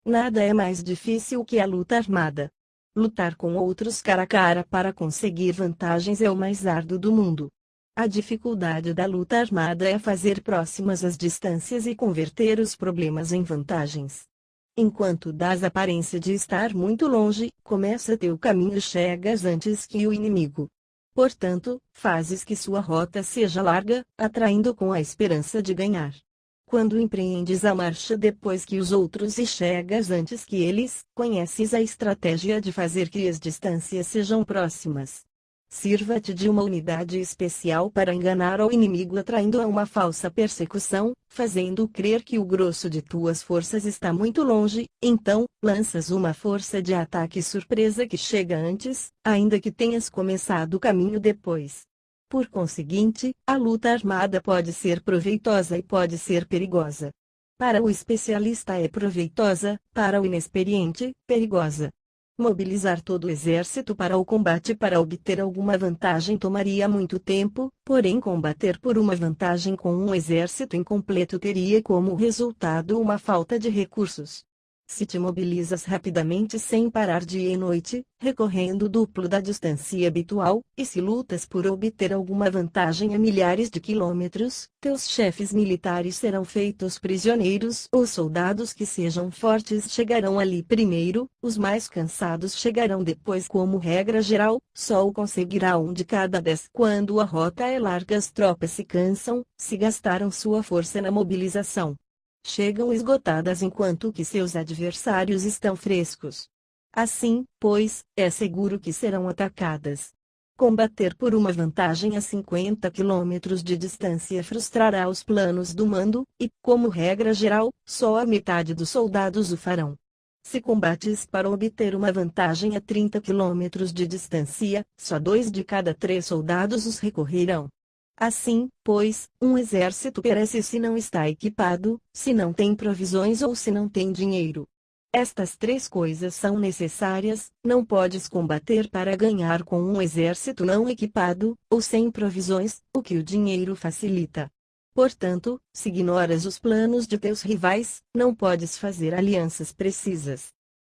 Nada é mais difícil que a luta armada. Lutar com outros cara a cara para conseguir vantagens é o mais árduo do mundo. A dificuldade da luta armada é fazer próximas as distâncias e converter os problemas em vantagens. Enquanto dás aparência de estar muito longe, começa teu caminho e chegas antes que o inimigo. Portanto, fazes que sua rota seja larga, atraindo com a esperança de ganhar. Quando empreendes a marcha depois que os outros e chegas antes que eles, conheces a estratégia de fazer que as distâncias sejam próximas. Sirva-te de uma unidade especial para enganar ao inimigo atraindo a uma falsa persecução, fazendo crer que o grosso de tuas forças está muito longe, então, lanças uma força de ataque surpresa que chega antes, ainda que tenhas começado o caminho depois. Por conseguinte, a luta armada pode ser proveitosa e pode ser perigosa. Para o especialista é proveitosa, para o inexperiente, perigosa. Mobilizar todo o exército para o combate para obter alguma vantagem tomaria muito tempo, porém combater por uma vantagem com um exército incompleto teria como resultado uma falta de recursos. Se te mobilizas rapidamente sem parar dia e noite, recorrendo o duplo da distância habitual, e se lutas por obter alguma vantagem a milhares de quilômetros, teus chefes militares serão feitos prisioneiros ou soldados que sejam fortes chegarão ali primeiro, os mais cansados chegarão depois. Como regra geral, só o conseguirá um de cada 10. Quando a rota é larga as tropas se cansam, se gastaram sua força na mobilização. Chegam esgotadas enquanto que seus adversários estão frescos. Assim, pois, é seguro que serão atacadas. Combater por uma vantagem a 50 km de distância frustrará os planos do mando, e, como regra geral, só a metade dos soldados o farão. Se combates para obter uma vantagem a 30 km de distância, só 2 de cada 3 soldados os recorrerão. Assim, pois, um exército perece se não está equipado, se não tem provisões ou se não tem dinheiro. Estas 3 coisas são necessárias, não podes combater para ganhar com um exército não equipado, ou sem provisões, o que o dinheiro facilita. Portanto, se ignoras os planos de teus rivais, não podes fazer alianças precisas.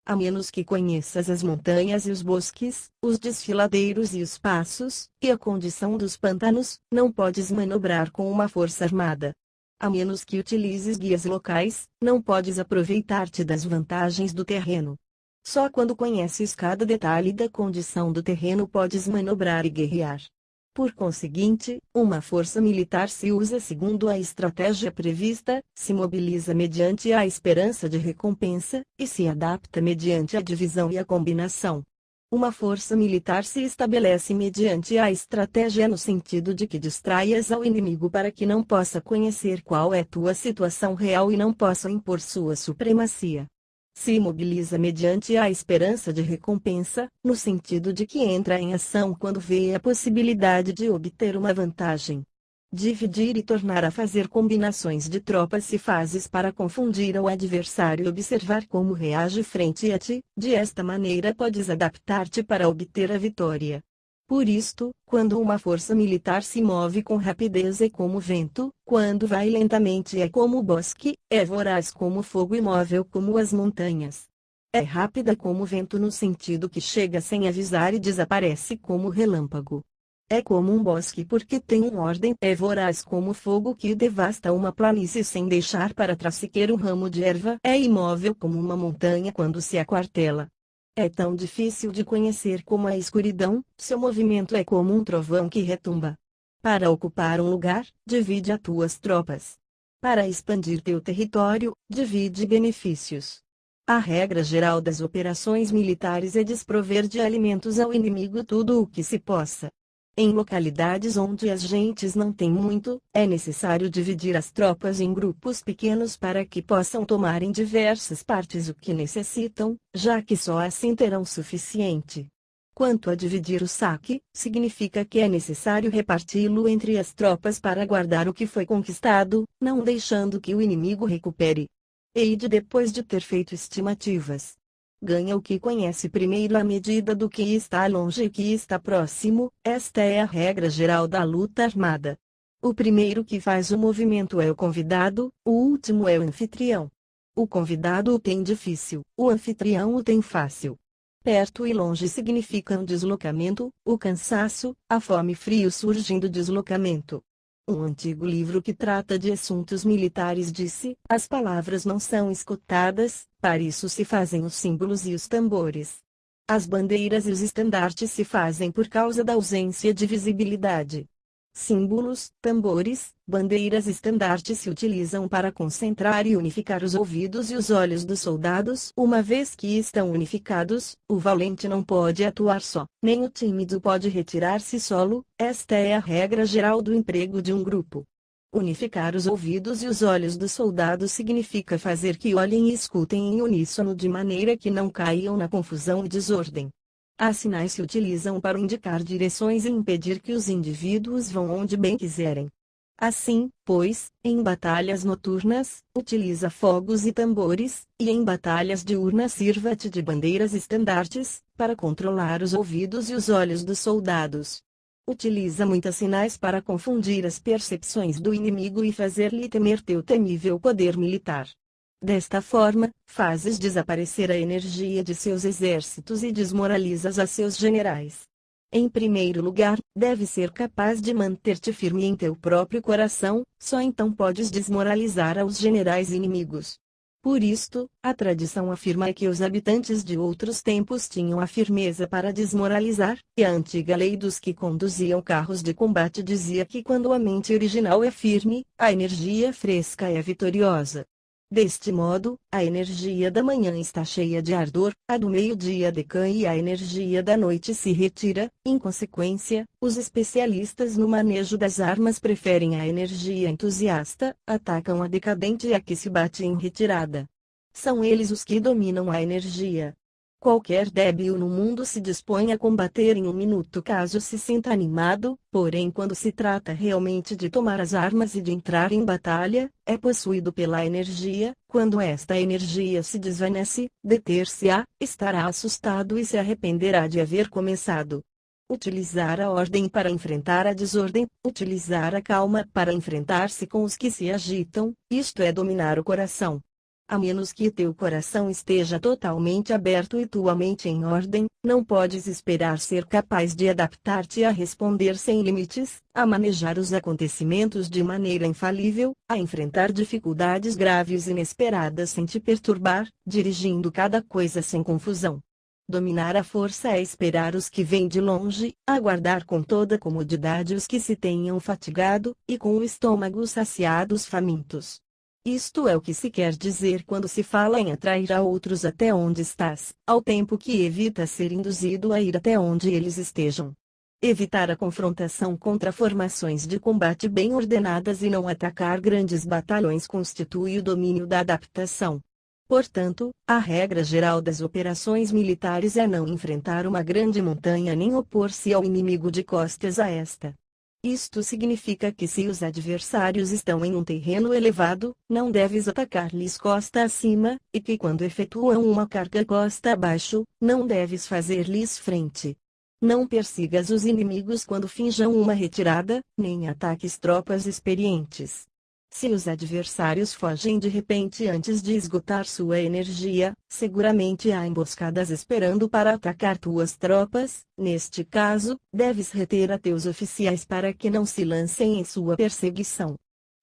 A menos que conheças as montanhas e os bosques, os desfiladeiros e os passos, e a condição dos pântanos, não podes manobrar com uma força armada. A menos que utilizes guias locais, não podes aproveitar-te das vantagens do terreno. Só quando conheces cada detalhe da condição do terreno podes manobrar e guerrear. Por conseguinte, uma força militar se usa segundo a estratégia prevista, se mobiliza mediante a esperança de recompensa, e se adapta mediante a divisão e a combinação. Uma força militar se estabelece mediante a estratégia no sentido de que distraias ao inimigo para que não possa conhecer qual é tua situação real e não possa impor sua supremacia. Se imobiliza mediante a esperança de recompensa, no sentido de que entra em ação quando vê a possibilidade de obter uma vantagem. Dividir e tornar a fazer combinações de tropas e fases para confundir o adversário e observar como reage frente a ti, de esta maneira podes adaptar-te para obter a vitória. Por isto, quando uma força militar se move com rapidez é como o vento, quando vai lentamente é como o bosque, é voraz como o fogo e móvel como as montanhas. É rápida como o vento no sentido que chega sem avisar e desaparece como o relâmpago. É como um bosque porque tem uma ordem. É voraz como o fogo que devasta uma planície sem deixar para trás sequer um ramo de erva. É imóvel como uma montanha quando se aquartela. É tão difícil de conhecer como a escuridão, seu movimento é como um trovão que retumba. Para ocupar um lugar, divide as tuas tropas. Para expandir teu território, divide benefícios. A regra geral das operações militares é desprover de alimentos ao inimigo tudo o que se possa. Em localidades onde as gentes não têm muito, é necessário dividir as tropas em grupos pequenos para que possam tomar em diversas partes o que necessitam, já que só assim terão suficiente. Quanto a dividir o saque, significa que é necessário reparti-lo entre as tropas para guardar o que foi conquistado, não deixando que o inimigo recupere. Eide depois de ter feito estimativas. Ganha o que conhece primeiro à medida do que está longe e que está próximo. Esta é a regra geral da luta armada. O primeiro que faz o movimento é o convidado, o último é o anfitrião. O convidado o tem difícil, o anfitrião o tem fácil. Perto e longe significam deslocamento, o cansaço, a fome e frio surgem do deslocamento. Um antigo livro que trata de assuntos militares disse: as palavras não são escutadas, para isso se fazem os símbolos e os tambores. As bandeiras e os estandartes se fazem por causa da ausência de visibilidade. Símbolos, tambores, bandeiras e estandartes se utilizam para concentrar e unificar os ouvidos e os olhos dos soldados. Uma vez que estão unificados, o valente não pode atuar só, nem o tímido pode retirar-se solo. Esta é a regra geral do emprego de um grupo. Unificar os ouvidos e os olhos dos soldados significa fazer que olhem e escutem em uníssono de maneira que não caiam na confusão e desordem. As sinais se utilizam para indicar direções e impedir que os indivíduos vão onde bem quiserem. Assim, pois, em batalhas noturnas, utiliza fogos e tambores, e em batalhas diurnas sirva-te de bandeiras e estandartes, para controlar os ouvidos e os olhos dos soldados. Utiliza muitas sinais para confundir as percepções do inimigo e fazer-lhe temer teu temível poder militar. Desta forma, fazes desaparecer a energia de seus exércitos e desmoralizas a seus generais. Em primeiro lugar, deves ser capaz de manter-te firme em teu próprio coração, só então podes desmoralizar aos generais inimigos. Por isto, a tradição afirma que os habitantes de outros tempos tinham a firmeza para desmoralizar, e a antiga lei dos que conduziam carros de combate dizia que quando a mente original é firme, a energia fresca é vitoriosa. Deste modo, a energia da manhã está cheia de ardor, a do meio-dia decai e a energia da noite se retira. Em consequência, os especialistas no manejo das armas preferem a energia entusiasta, atacam a decadente e a que se bate em retirada. São eles os que dominam a energia. Qualquer débil no mundo se dispõe a combater em um minuto caso se sinta animado, porém quando se trata realmente de tomar as armas e de entrar em batalha, é possuído pela energia. Quando esta energia se desvanece, deter-se-á, estará assustado e se arrependerá de haver começado. Utilizar a ordem para enfrentar a desordem, utilizar a calma para enfrentar-se com os que se agitam, isto é dominar o coração. A menos que teu coração esteja totalmente aberto e tua mente em ordem, não podes esperar ser capaz de adaptar-te a responder sem limites, a manejar os acontecimentos de maneira infalível, a enfrentar dificuldades graves e inesperadas sem te perturbar, dirigindo cada coisa sem confusão. Dominar a força é esperar os que vêm de longe, aguardar com toda comodidade os que se tenham fatigado, e com o estômago saciado os famintos. Isto é o que se quer dizer quando se fala em atrair a outros até onde estás, ao tempo que evita ser induzido a ir até onde eles estejam. Evitar a confrontação contra formações de combate bem ordenadas e não atacar grandes batalhões constitui o domínio da adaptação. Portanto, a regra geral das operações militares é não enfrentar uma grande montanha nem opor-se ao inimigo de costas a esta. Isto significa que se os adversários estão em um terreno elevado, não deves atacar-lhes costa acima, e que quando efetuam uma carga costa abaixo, não deves fazer-lhes frente. Não persigas os inimigos quando finjam uma retirada, nem ataques tropas experientes. Se os adversários fogem de repente antes de esgotar sua energia, seguramente há emboscadas esperando para atacar tuas tropas. Neste caso, deves reter a teus oficiais para que não se lancem em sua perseguição.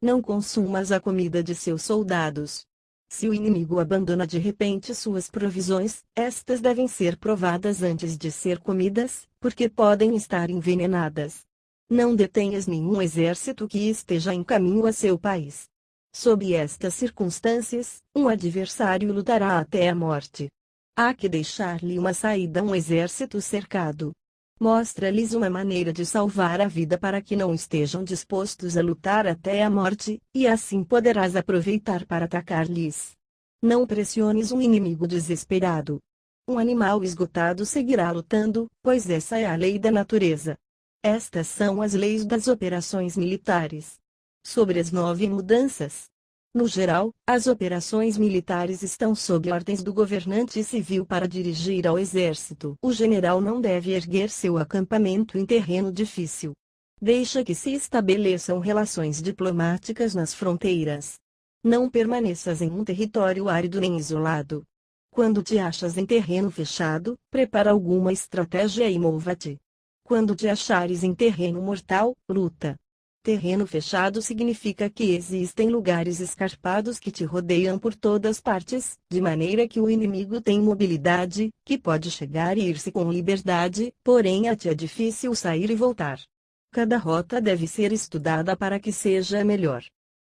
Não consumas a comida de seus soldados. Se o inimigo abandona de repente suas provisões, estas devem ser provadas antes de ser comidas, porque podem estar envenenadas. Não detenhas nenhum exército que esteja em caminho a seu país. Sob estas circunstâncias, um adversário lutará até a morte. Há que deixar-lhe uma saída a um exército cercado. Mostra-lhes uma maneira de salvar a vida para que não estejam dispostos a lutar até a morte, e assim poderás aproveitar para atacar-lhes. Não pressiones um inimigo desesperado. Um animal esgotado seguirá lutando, pois essa é a lei da natureza. Estas são as leis das operações militares. Sobre as 9 mudanças. No geral, as operações militares estão sob ordens do governante civil para dirigir ao exército. O general não deve erguer seu acampamento em terreno difícil. Deixa que se estabeleçam relações diplomáticas nas fronteiras. Não permaneças em um território árido nem isolado. Quando te achas em terreno fechado, prepara alguma estratégia e mova-te. Quando te achares em terreno mortal, luta. Terreno fechado significa que existem lugares escarpados que te rodeiam por todas partes, de maneira que o inimigo tem mobilidade, que pode chegar e ir-se com liberdade, porém a ti é difícil sair e voltar. Cada rota deve ser estudada para que seja melhor.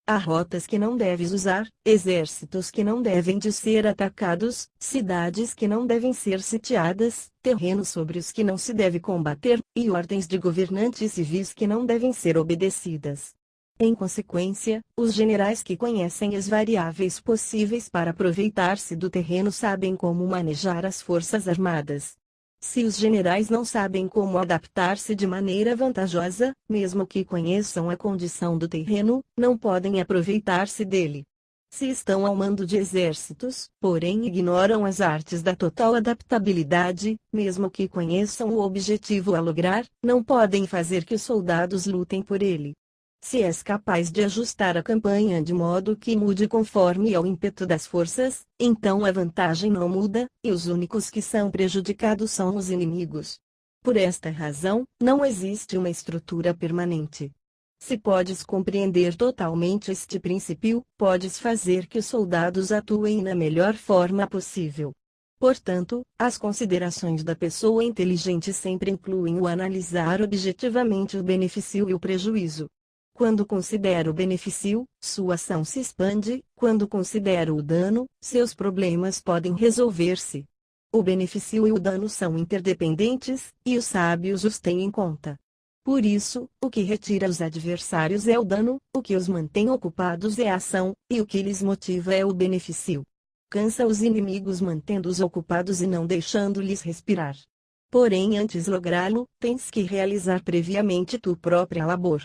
Há rotas que não deves usar, exércitos que não devem de ser atacados, cidades que não devem ser sitiadas, terrenos sobre os que não se deve combater, e ordens de governantes civis que não devem ser obedecidas. Em consequência, os generais que conhecem as variáveis possíveis para aproveitar-se do terreno sabem como manejar as forças armadas. Se os generais não sabem como adaptar-se de maneira vantajosa, mesmo que conheçam a condição do terreno, não podem aproveitar-se dele. Se estão ao mando de exércitos, porém ignoram as artes da total adaptabilidade, mesmo que conheçam o objetivo a lograr, não podem fazer que os soldados lutem por ele. Se és capaz de ajustar a campanha de modo que mude conforme ao ímpeto das forças, então a vantagem não muda, e os únicos que são prejudicados são os inimigos. Por esta razão, não existe uma estrutura permanente. Se podes compreender totalmente este princípio, podes fazer que os soldados atuem na melhor forma possível. Portanto, as considerações da pessoa inteligente sempre incluem o analisar objetivamente o benefício e o prejuízo. Quando considera o benefício, sua ação se expande, quando considera o dano, seus problemas podem resolver-se. O benefício e o dano são interdependentes, e os sábios os têm em conta. Por isso, o que retira os adversários é o dano, o que os mantém ocupados é a ação, e o que lhes motiva é o benefício. Cansa os inimigos mantendo-os ocupados e não deixando-lhes respirar. Porém, antes lográ-lo, tens que realizar previamente tua própria labor.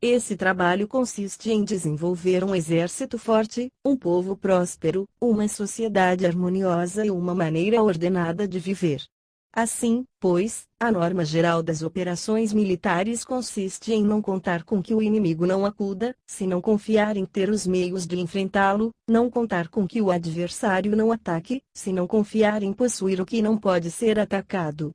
Esse trabalho consiste em desenvolver um exército forte, um povo próspero, uma sociedade harmoniosa e uma maneira ordenada de viver. Assim, pois, a norma geral das operações militares consiste em não contar com que o inimigo não acuda, se não confiar em ter os meios de enfrentá-lo, não contar com que o adversário não ataque, se não confiar em possuir o que não pode ser atacado.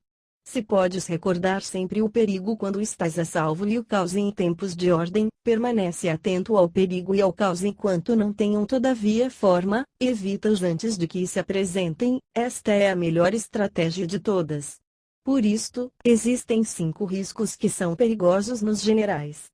Se podes recordar sempre o perigo quando estás a salvo e o caos em tempos de ordem, permanece atento ao perigo e ao caos enquanto não tenham todavia forma, evita-os antes de que se apresentem, esta é a melhor estratégia de todas. Por isto, existem 5 riscos que são perigosos nos generais.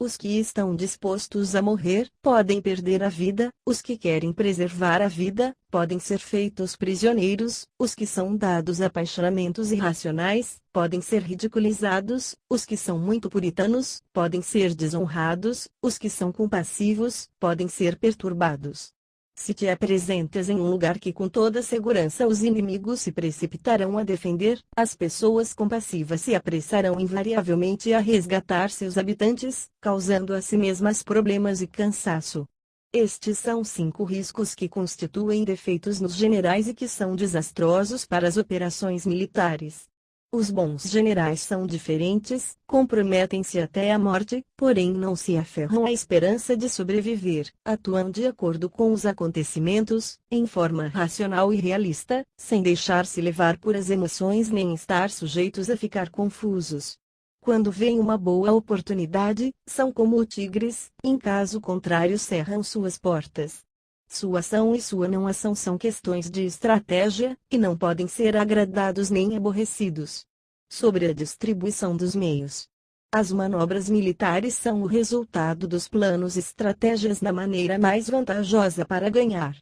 Os que estão dispostos a morrer, podem perder a vida, os que querem preservar a vida, podem ser feitos prisioneiros, os que são dados a apaixonamentos irracionais, podem ser ridicularizados, os que são muito puritanos, podem ser desonrados, os que são compassivos, podem ser perturbados. Se te apresentas em um lugar que com toda segurança os inimigos se precipitarão a defender, as pessoas compassivas se apressarão invariavelmente a resgatar seus habitantes, causando a si mesmas problemas e cansaço. Estes são 5 riscos que constituem defeitos nos generais e que são desastrosos para as operações militares. Os bons generais são diferentes, comprometem-se até a morte, porém não se aferram à esperança de sobreviver, atuam de acordo com os acontecimentos, em forma racional e realista, sem deixar-se levar por as emoções nem estar sujeitos a ficar confusos. Quando vem uma boa oportunidade, são como tigres, em caso contrário cerram suas portas. Sua ação e sua não ação são questões de estratégia, e não podem ser agradados nem aborrecidos. Sobre a distribuição dos meios. As manobras militares são o resultado dos planos e estratégias da maneira mais vantajosa para ganhar.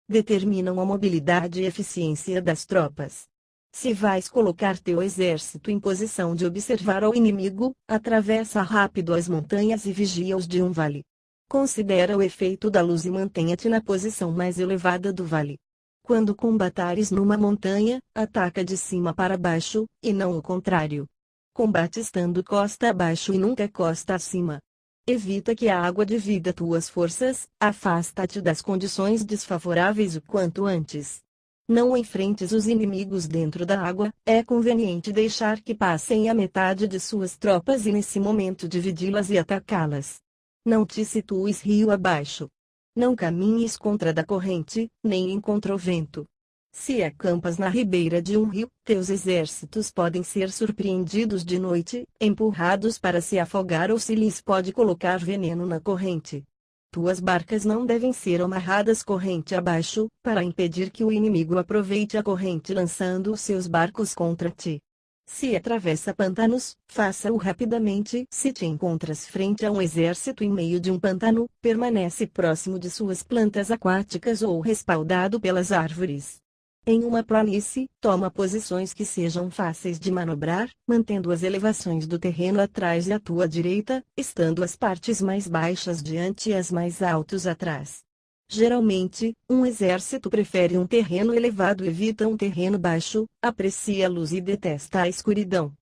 Determinam a mobilidade e eficiência das tropas. Se vais colocar teu exército em posição de observar ao inimigo, atravessa rápido as montanhas e vigia-os de um vale. Considera o efeito da luz e mantenha-te na posição mais elevada do vale. Quando combatares numa montanha, ataca de cima para baixo, e não o contrário. Combate estando costa abaixo e nunca costa acima. Evita que a água divida tuas forças, afasta-te das condições desfavoráveis o quanto antes. Não enfrentes os inimigos dentro da água, é conveniente deixar que passem a metade de suas tropas e nesse momento dividi-las e atacá-las. Não te situes rio abaixo. Não caminhes contra da corrente, nem em contra o vento. Se acampas na ribeira de um rio, teus exércitos podem ser surpreendidos de noite, empurrados para se afogar ou se lhes pode colocar veneno na corrente. Tuas barcas não devem ser amarradas corrente abaixo, para impedir que o inimigo aproveite a corrente lançando os seus barcos contra ti. Se atravessa pantanos, faça-o rapidamente. Se te encontras frente a um exército em meio de um pântano, permanece próximo de suas plantas aquáticas ou respaldado pelas árvores. Em uma planície, toma posições que sejam fáceis de manobrar, mantendo as elevações do terreno atrás e à tua direita, estando as partes mais baixas diante e as mais altas atrás. Geralmente, um exército prefere um terreno elevado e evita um terreno baixo, aprecia a luz e detesta a escuridão.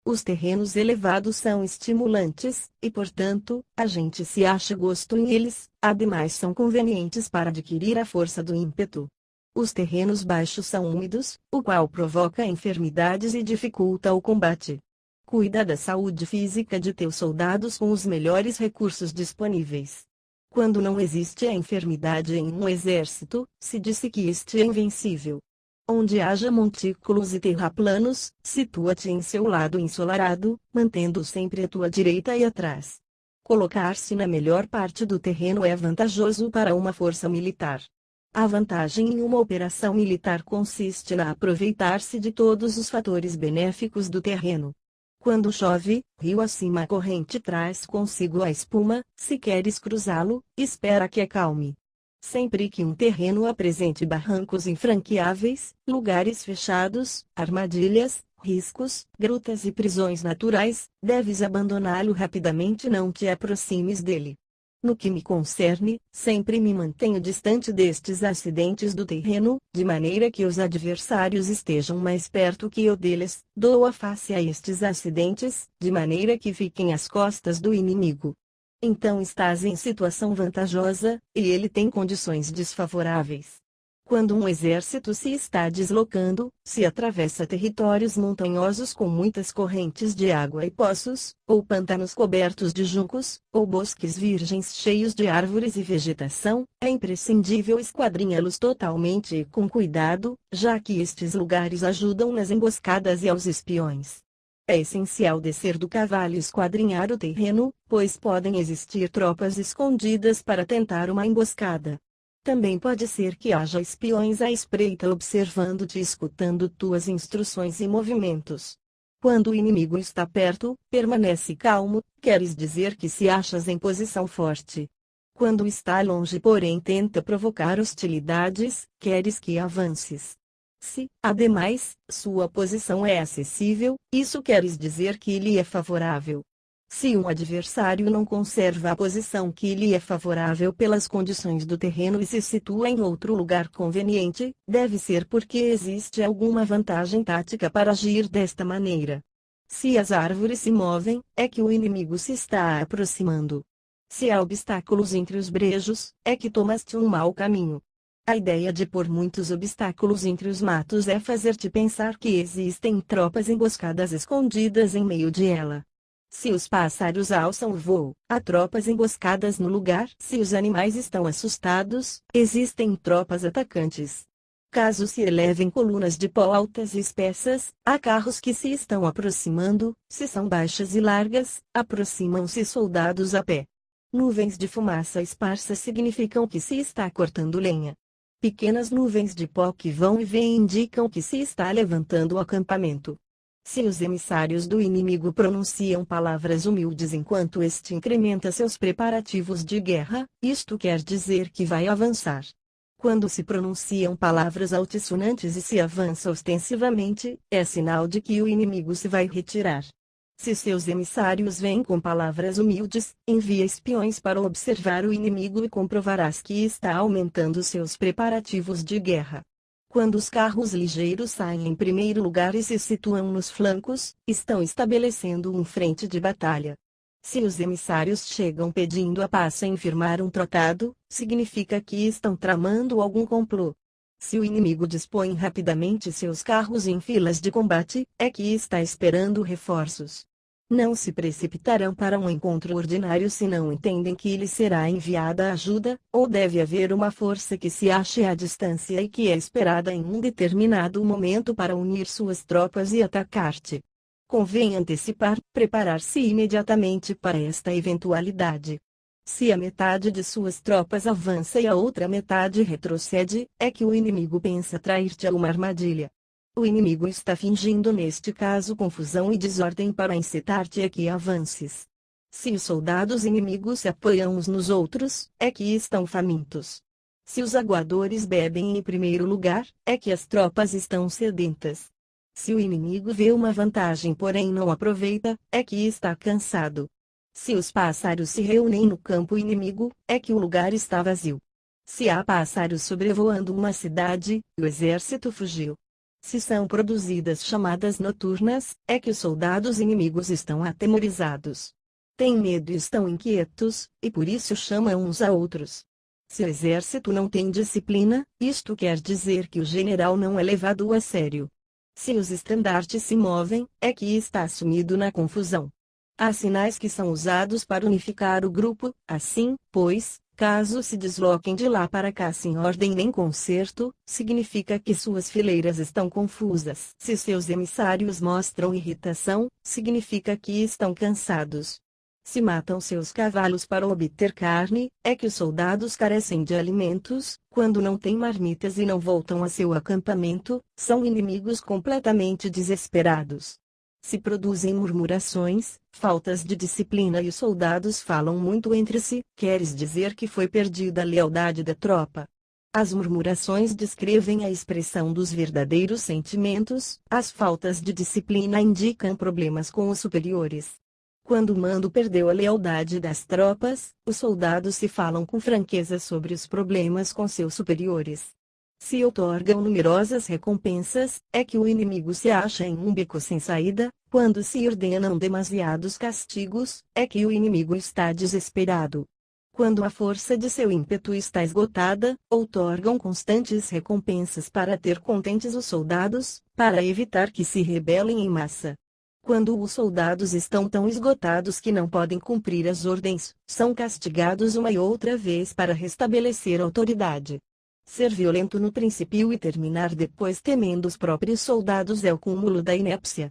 Os terrenos elevados são estimulantes, e portanto, a gente se acha gosto em eles, ademais são convenientes para adquirir a força do ímpeto. Os terrenos baixos são úmidos, o qual provoca enfermidades e dificulta o combate. Cuida da saúde física de teus soldados com os melhores recursos disponíveis. Quando não existe a enfermidade em um exército, se disse que este é invencível. Onde haja montículos e terraplanos, situa-te em seu lado ensolarado, mantendo sempre a tua direita e atrás. Colocar-se na melhor parte do terreno é vantajoso para uma força militar. A vantagem em uma operação militar consiste na aproveitar-se de todos os fatores benéficos do terreno. Quando chove, rio acima a corrente traz consigo a espuma, se queres cruzá-lo, espera que acalme. Sempre que um terreno apresente barrancos infranqueáveis, lugares fechados, armadilhas, riscos, grutas e prisões naturais, deves abandoná-lo rapidamente e não te aproximes dele. No que me concerne, sempre me mantenho distante destes acidentes do terreno, de maneira que os adversários estejam mais perto que eu deles, dou a face a estes acidentes, de maneira que fiquem às costas do inimigo. Então estás em situação vantajosa, e ele tem condições desfavoráveis. Quando um exército se está deslocando, se atravessa territórios montanhosos com muitas correntes de água e poços, ou pântanos cobertos de juncos, ou bosques virgens cheios de árvores e vegetação, é imprescindível esquadrinhá-los totalmente e com cuidado, já que estes lugares ajudam nas emboscadas e aos espiões. É essencial descer do cavalo e esquadrinhar o terreno, pois podem existir tropas escondidas para tentar uma emboscada. Também pode ser que haja espiões à espreita observando-te e escutando tuas instruções e movimentos. Quando o inimigo está perto, permanece calmo, queres dizer que se achas em posição forte. Quando está longe, porém tenta provocar hostilidades, queres que avances. Se, ademais, sua posição é acessível, isso queres dizer que lhe é favorável. Se um adversário não conserva a posição que lhe é favorável pelas condições do terreno e se situa em outro lugar conveniente, deve ser porque existe alguma vantagem tática para agir desta maneira. Se as árvores se movem, é que o inimigo se está aproximando. Se há obstáculos entre os brejos, é que tomaste um mau caminho. A ideia de pôr muitos obstáculos entre os matos é fazer-te pensar que existem tropas emboscadas escondidas em meio de ela. Se os pássaros alçam o voo, há tropas emboscadas no lugar. Se os animais estão assustados, existem tropas atacantes. Caso se elevem colunas de pó altas e espessas, há carros que se estão aproximando. Se são baixas e largas, aproximam-se soldados a pé. Nuvens de fumaça esparsa significam que se está cortando lenha. Pequenas nuvens de pó que vão e vêm indicam que se está levantando o acampamento. Se os emissários do inimigo pronunciam palavras humildes enquanto este incrementa seus preparativos de guerra, isto quer dizer que vai avançar. Quando se pronunciam palavras altissonantes e se avança ostensivamente, é sinal de que o inimigo se vai retirar. Se seus emissários vêm com palavras humildes, envia espiões para observar o inimigo e comprovarás que está aumentando seus preparativos de guerra. Quando os carros ligeiros saem em primeiro lugar e se situam nos flancos, estão estabelecendo frente de batalha. Se os emissários chegam pedindo a paz sem firmar um tratado, significa que estão tramando algum complô. Se o inimigo dispõe rapidamente seus carros em filas de combate, é que está esperando reforços. Não se precipitarão para um encontro ordinário se não entendem que lhe será enviada ajuda, ou deve haver uma força que se ache à distância e que é esperada em um determinado momento para unir suas tropas e atacar-te. Convém antecipar, preparar-se imediatamente para esta eventualidade. Se a metade de suas tropas avança e a outra metade retrocede, é que o inimigo pensa trair-te a uma armadilha. O inimigo está fingindo neste caso confusão e desordem para incitar-te a que avances. Se os soldados inimigos se apoiam uns nos outros, é que estão famintos. Se os aguadores bebem em primeiro lugar, é que as tropas estão sedentas. Se o inimigo vê uma vantagem porém não aproveita, é que está cansado. Se os pássaros se reúnem no campo inimigo, é que o lugar está vazio. Se há pássaros sobrevoando uma cidade, o exército fugiu. Se são produzidas chamadas noturnas, é que os soldados inimigos estão atemorizados. Têm medo e estão inquietos, e por isso chamam uns a outros. Se o exército não tem disciplina, isto quer dizer que o general não é levado a sério. Se os estandartes se movem, é que está sumido na confusão. Há sinais que são usados para unificar o grupo, assim, pois, caso se desloquem de lá para cá sem ordem nem concerto, significa que suas fileiras estão confusas. Se seus emissários mostram irritação, significa que estão cansados. Se matam seus cavalos para obter carne, é que os soldados carecem de alimentos. Quando não têm marmitas e não voltam a seu acampamento, são inimigos completamente desesperados. Se produzem murmurações, faltas de disciplina e os soldados falam muito entre si, queres dizer que foi perdida a lealdade da tropa. As murmurações descrevem a expressão dos verdadeiros sentimentos, as faltas de disciplina indicam problemas com os superiores. Quando o mando perdeu a lealdade das tropas, os soldados se falam com franqueza sobre os problemas com seus superiores. Se outorgam numerosas recompensas, é que o inimigo se acha em um beco sem saída. Quando se ordenam demasiados castigos, é que o inimigo está desesperado. Quando a força de seu ímpeto está esgotada, outorgam constantes recompensas para ter contentes os soldados, para evitar que se rebelem em massa. Quando os soldados estão tão esgotados que não podem cumprir as ordens, são castigados uma e outra vez para restabelecer a autoridade. Ser violento no princípio e terminar depois temendo os próprios soldados é o cúmulo da inépcia.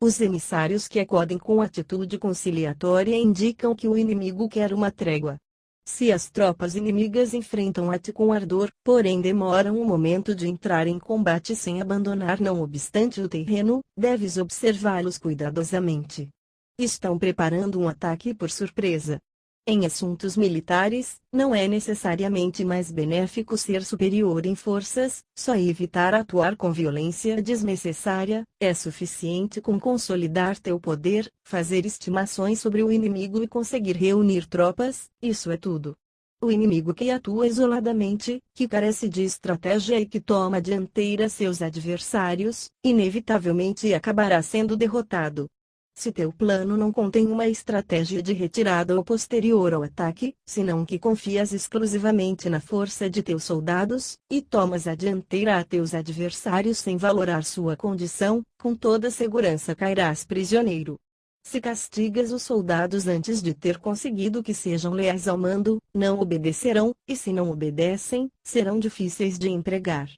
Os emissários que acodem com atitude conciliatória indicam que o inimigo quer uma trégua. Se as tropas inimigas enfrentam-te com ardor, porém demoram um momento de entrar em combate sem abandonar não obstante o terreno, deves observá-los cuidadosamente. Estão preparando um ataque por surpresa. Em assuntos militares, não é necessariamente mais benéfico ser superior em forças, só evitar atuar com violência desnecessária, é suficiente com consolidar teu poder, fazer estimações sobre o inimigo e conseguir reunir tropas, isso é tudo. O inimigo que atua isoladamente, que carece de estratégia e que toma a dianteira seus adversários, inevitavelmente acabará sendo derrotado. Se teu plano não contém uma estratégia de retirada ou posterior ao ataque, senão que confias exclusivamente na força de teus soldados, e tomas a dianteira a teus adversários sem valorar sua condição, com toda segurança cairás prisioneiro. Se castigas os soldados antes de ter conseguido que sejam leais ao mando, não obedecerão, e se não obedecem, serão difíceis de empregar.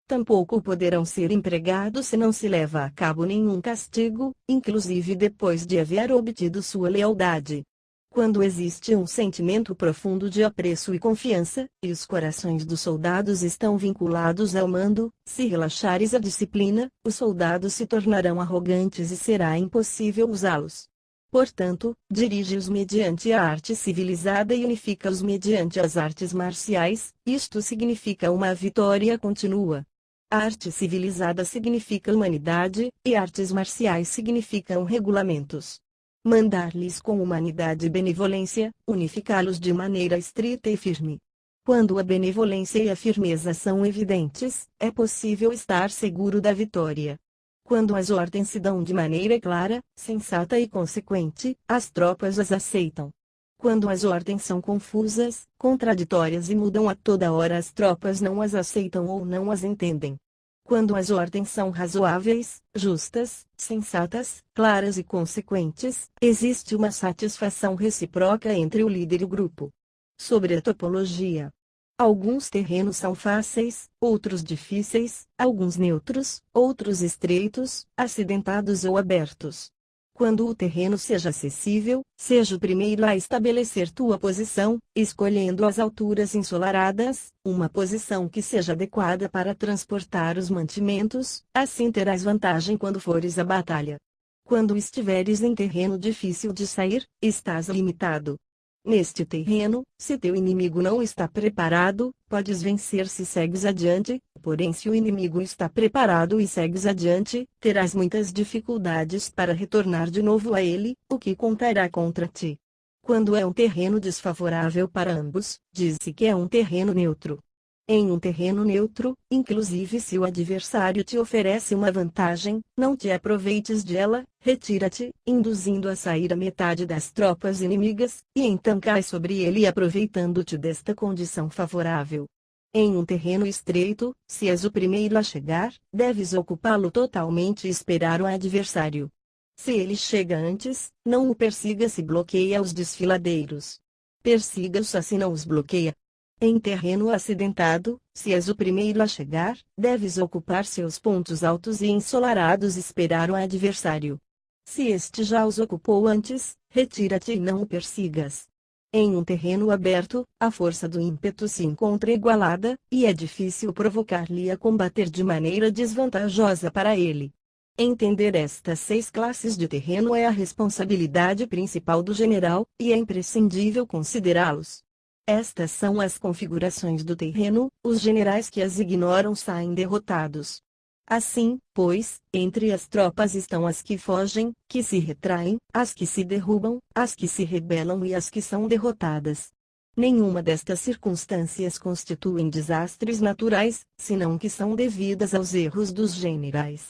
Tampouco poderão ser empregados se não se leva a cabo nenhum castigo, inclusive depois de haver obtido sua lealdade. Quando existe um sentimento profundo de apreço e confiança, e os corações dos soldados estão vinculados ao mando, se relaxares a disciplina, os soldados se tornarão arrogantes e será impossível usá-los. Portanto, dirige-os mediante a arte civilizada e unifica-os mediante as artes marciais, isto significa uma vitória contínua. Arte civilizada significa humanidade, e artes marciais significam regulamentos. Mandar-lhes com humanidade e benevolência, unificá-los de maneira estrita e firme. Quando a benevolência e a firmeza são evidentes, é possível estar seguro da vitória. Quando as ordens se dão de maneira clara, sensata e consequente, as tropas as aceitam. Quando as ordens são confusas, contraditórias e mudam a toda hora, as tropas não as aceitam ou não as entendem. Quando as ordens são razoáveis, justas, sensatas, claras e consequentes, existe uma satisfação recíproca entre o líder e o grupo. Sobre a topologia. Alguns terrenos são fáceis, outros difíceis, alguns neutros, outros estreitos, acidentados ou abertos. Quando o terreno seja acessível, seja o primeiro a estabelecer tua posição, escolhendo as alturas ensolaradas, uma posição que seja adequada para transportar os mantimentos, assim terás vantagem quando fores à batalha. Quando estiveres em terreno difícil de sair, estás limitado. Neste terreno, se teu inimigo não está preparado, podes vencer se segues adiante, porém se o inimigo está preparado e segues adiante, terás muitas dificuldades para retornar de novo a ele, o que contará contra ti. Quando é um terreno desfavorável para ambos, diz-se que é um terreno neutro. Em um terreno neutro, inclusive se o adversário te oferece uma vantagem, não te aproveites dela, retira-te, induzindo a sair a metade das tropas inimigas, e então cai sobre ele aproveitando-te desta condição favorável. Em um terreno estreito, se és o primeiro a chegar, deves ocupá-lo totalmente e esperar o adversário. Se ele chega antes, não o persiga se bloqueia os desfiladeiros. Persiga-os se não os bloqueia. Em terreno acidentado, se és o primeiro a chegar, deves ocupar seus pontos altos e ensolarados e esperar o adversário. Se este já os ocupou antes, retira-te e não o persigas. Em um terreno aberto, a força do ímpeto se encontra igualada, e é difícil provocar-lhe a combater de maneira desvantajosa para ele. Entender estas 6 classes de terreno é a responsabilidade principal do general, e é imprescindível considerá-los. Estas são as configurações do terreno, os generais que as ignoram saem derrotados. Assim, pois, entre as tropas estão as que fogem, que se retraem, as que se derrubam, as que se rebelam e as que são derrotadas. Nenhuma destas circunstâncias constituem desastres naturais, senão que são devidas aos erros dos generais.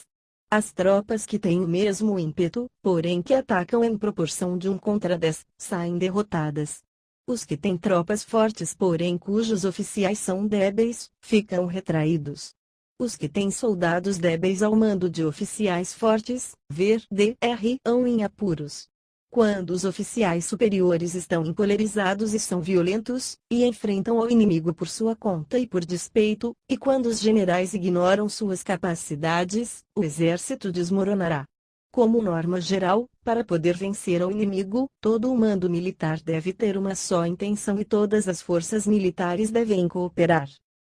As tropas que têm o mesmo ímpeto, porém que atacam em proporção de 1 contra 10, saem derrotadas. Os que têm tropas fortes porém cujos oficiais são débeis, ficam retraídos. Os que têm soldados débeis ao mando de oficiais fortes, vão em apuros. Quando os oficiais superiores estão encolerizados e são violentos, e enfrentam o inimigo por sua conta e por despeito, e quando os generais ignoram suas capacidades, o exército desmoronará. Como norma geral, para poder vencer ao inimigo, todo o mando militar deve ter uma só intenção e todas as forças militares devem cooperar.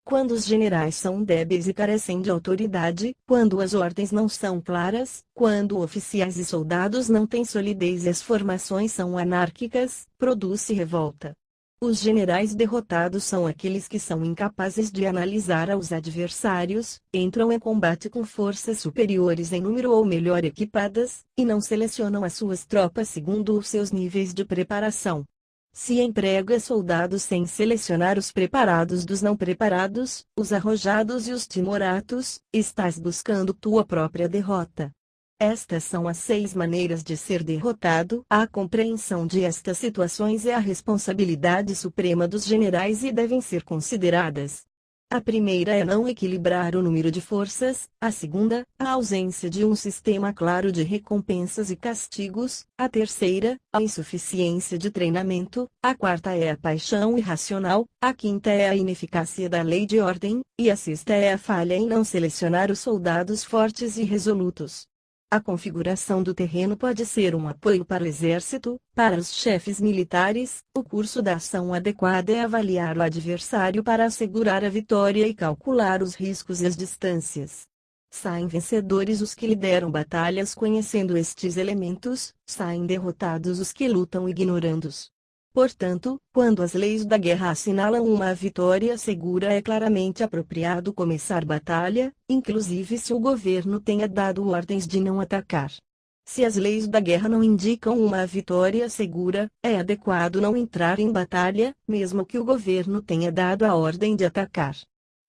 Quando os generais são débeis e carecem de autoridade, quando as ordens não são claras, quando oficiais e soldados não têm solidez e as formações são anárquicas, produz-se revolta. Os generais derrotados são aqueles que são incapazes de analisar os adversários, entram em combate com forças superiores em número ou melhor equipadas, e não selecionam as suas tropas segundo os seus níveis de preparação. Se emprega soldados sem selecionar os preparados dos não preparados, os arrojados e os timoratos, estás buscando tua própria derrota. Estas são as 6 maneiras de ser derrotado. A compreensão de estas situações é a responsabilidade suprema dos generais e devem ser consideradas. A primeira é não equilibrar o número de forças, a segunda, a ausência de um sistema claro de recompensas e castigos, a terceira, a insuficiência de treinamento, a quarta é a paixão irracional, a quinta é a ineficácia da lei de ordem, e a sexta é a falha em não selecionar os soldados fortes e resolutos. A configuração do terreno pode ser um apoio para o exército, para os chefes militares. O curso da ação adequada é avaliar o adversário para assegurar a vitória e calcular os riscos e as distâncias. Saem vencedores os que lideram batalhas conhecendo estes elementos, saem derrotados os que lutam ignorando-os. Portanto, quando as leis da guerra assinalam uma vitória segura, é claramente apropriado começar batalha, inclusive se o governo tenha dado ordens de não atacar. Se as leis da guerra não indicam uma vitória segura, é adequado não entrar em batalha, mesmo que o governo tenha dado a ordem de atacar.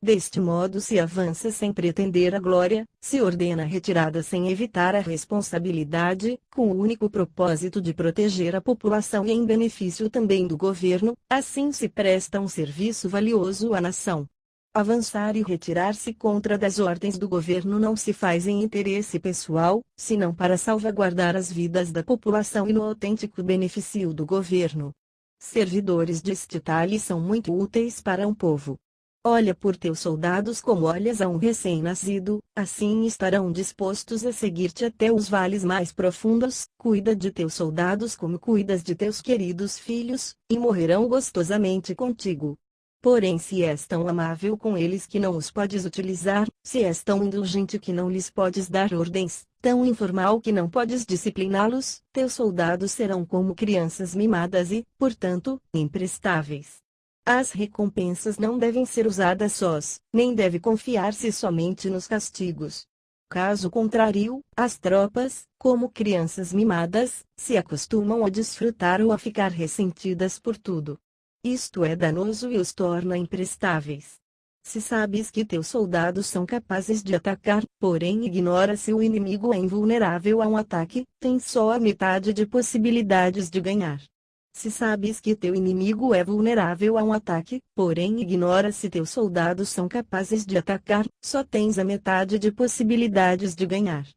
Deste modo se avança sem pretender a glória, se ordena a retirada sem evitar a responsabilidade, com o único propósito de proteger a população e em benefício também do governo, assim se presta um serviço valioso à nação. Avançar e retirar-se contra das ordens do governo não se faz em interesse pessoal, senão para salvaguardar as vidas da população e no autêntico benefício do governo. Servidores deste talhe são muito úteis para um povo. Olha por teus soldados como olhas a um recém-nascido, assim estarão dispostos a seguir-te até os vales mais profundos. Cuida de teus soldados como cuidas de teus queridos filhos, e morrerão gostosamente contigo. Porém, se és tão amável com eles que não os podes utilizar, se és tão indulgente que não lhes podes dar ordens, tão informal que não podes discipliná-los, teus soldados serão como crianças mimadas e, portanto, imprestáveis. As recompensas não devem ser usadas sós, nem deve confiar-se somente nos castigos. Caso contrário, as tropas, como crianças mimadas, se acostumam a desfrutar ou a ficar ressentidas por tudo. Isto é danoso e os torna imprestáveis. Se sabes que teus soldados são capazes de atacar, porém ignora se o inimigo é invulnerável a um ataque, tens só a metade de possibilidades de ganhar. Se sabes que teu inimigo é vulnerável a um ataque, porém ignora se teus soldados são capazes de atacar, só tens a metade de possibilidades de ganhar.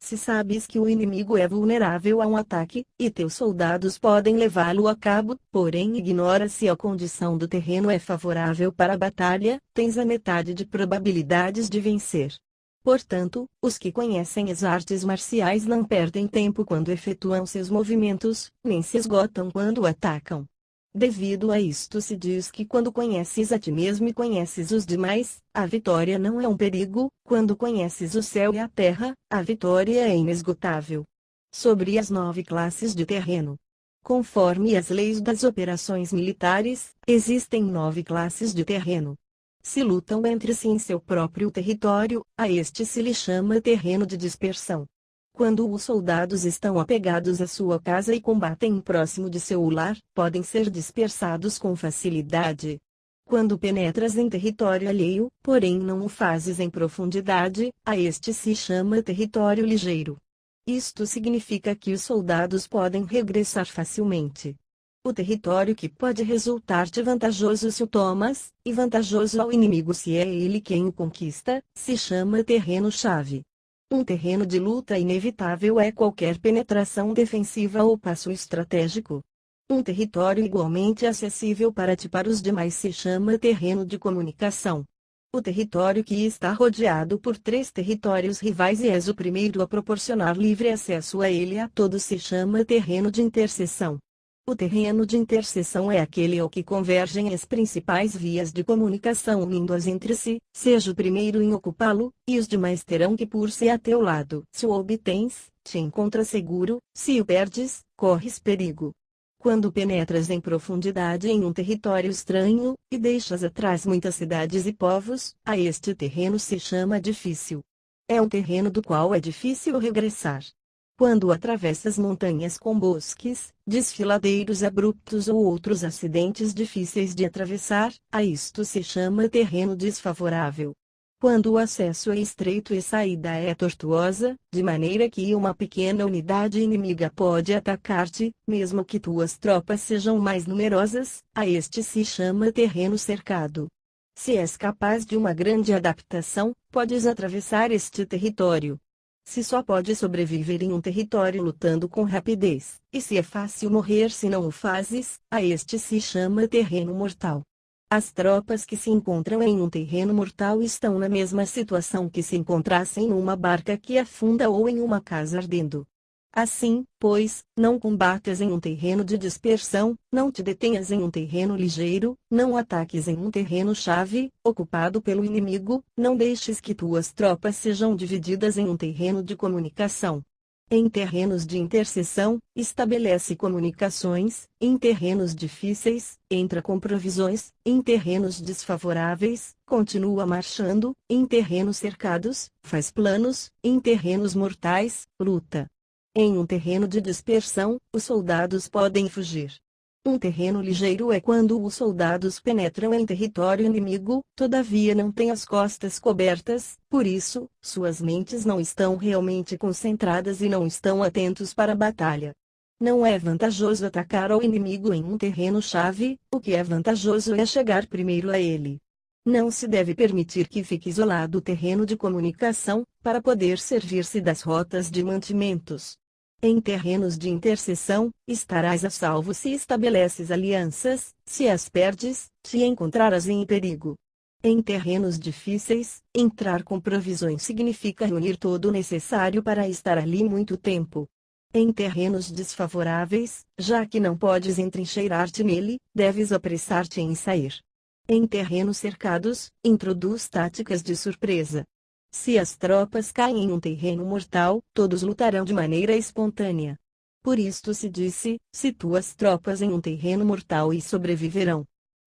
Se sabes que o inimigo é vulnerável a um ataque, e teus soldados podem levá-lo a cabo, porém ignora se a condição do terreno é favorável para a batalha, tens a metade de probabilidades de vencer. Portanto, os que conhecem as artes marciais não perdem tempo quando efetuam seus movimentos, nem se esgotam quando atacam. Devido a isto se diz que quando conheces a ti mesmo e conheces os demais, a vitória não é um perigo, quando conheces o céu e a terra, a vitória é inesgotável. Sobre as 9 classes de terreno. Conforme as leis das operações militares, existem 9 classes de terreno. Se lutam entre si em seu próprio território, a este se lhe chama terreno de dispersão. Quando os soldados estão apegados à sua casa e combatem próximo de seu lar, podem ser dispersados com facilidade. Quando penetras em território alheio, porém não o fazes em profundidade, a este se chama território ligeiro. Isto significa que os soldados podem regressar facilmente. O território que pode resultar-te vantajoso se o tomas, e vantajoso ao inimigo se é ele quem o conquista, se chama terreno-chave. Um terreno de luta inevitável é qualquer penetração defensiva ou passo estratégico. Um território igualmente acessível para ti para os demais se chama terreno de comunicação. O território que está rodeado por 3 territórios rivais e és o primeiro a proporcionar livre acesso a ele a todos se chama terreno de interseção. O terreno de interseção é aquele ao que convergem as principais vias de comunicação unindo-as entre si, seja o primeiro em ocupá-lo, e os demais terão que pôr-se a teu lado. Se o obtens, te encontras seguro, se o perdes, corres perigo. Quando penetras em profundidade em um território estranho, e deixas atrás muitas cidades e povos, a este terreno se chama difícil. É um terreno do qual é difícil regressar. Quando atravessas montanhas com bosques, desfiladeiros abruptos ou outros acidentes difíceis de atravessar, a isto se chama terreno desfavorável. Quando o acesso é estreito e saída é tortuosa, de maneira que uma pequena unidade inimiga pode atacar-te, mesmo que tuas tropas sejam mais numerosas, a este se chama terreno cercado. Se és capaz de uma grande adaptação, podes atravessar este território. Se só pode sobreviver em um território lutando com rapidez, e se é fácil morrer se não o fazes, a este se chama terreno mortal. As tropas que se encontram em um terreno mortal estão na mesma situação que se encontrassem numa barca que afunda ou em uma casa ardendo. Assim, pois, não combatas em um terreno de dispersão, não te detenhas em um terreno ligeiro, não ataques em um terreno-chave, ocupado pelo inimigo, não deixes que tuas tropas sejam divididas em um terreno de comunicação. Em terrenos de interseção, estabelece comunicações, em terrenos difíceis, entra com provisões, em terrenos desfavoráveis, continua marchando, em terrenos cercados, faz planos, em terrenos mortais, luta. Em um terreno de dispersão, os soldados podem fugir. Um terreno ligeiro é quando os soldados penetram em território inimigo, todavia não têm as costas cobertas, por isso, suas mentes não estão realmente concentradas e não estão atentos para a batalha. Não é vantajoso atacar ao inimigo em um terreno-chave, o que é vantajoso é chegar primeiro a ele. Não se deve permitir que fique isolado o terreno de comunicação, para poder servir-se das rotas de mantimentos. Em terrenos de interseção, estarás a salvo se estabeleces alianças, se as perdes, te encontrarás em perigo. Em terrenos difíceis, entrar com provisões significa reunir todo o necessário para estar ali muito tempo. Em terrenos desfavoráveis, já que não podes entrincheirar-te nele, deves apressar-te em sair. Em terrenos cercados, introduz táticas de surpresa. Se as tropas caem em um terreno mortal, todos lutarão de maneira espontânea. Por isto se disse, situa as tropas em um terreno mortal e sobreviverão.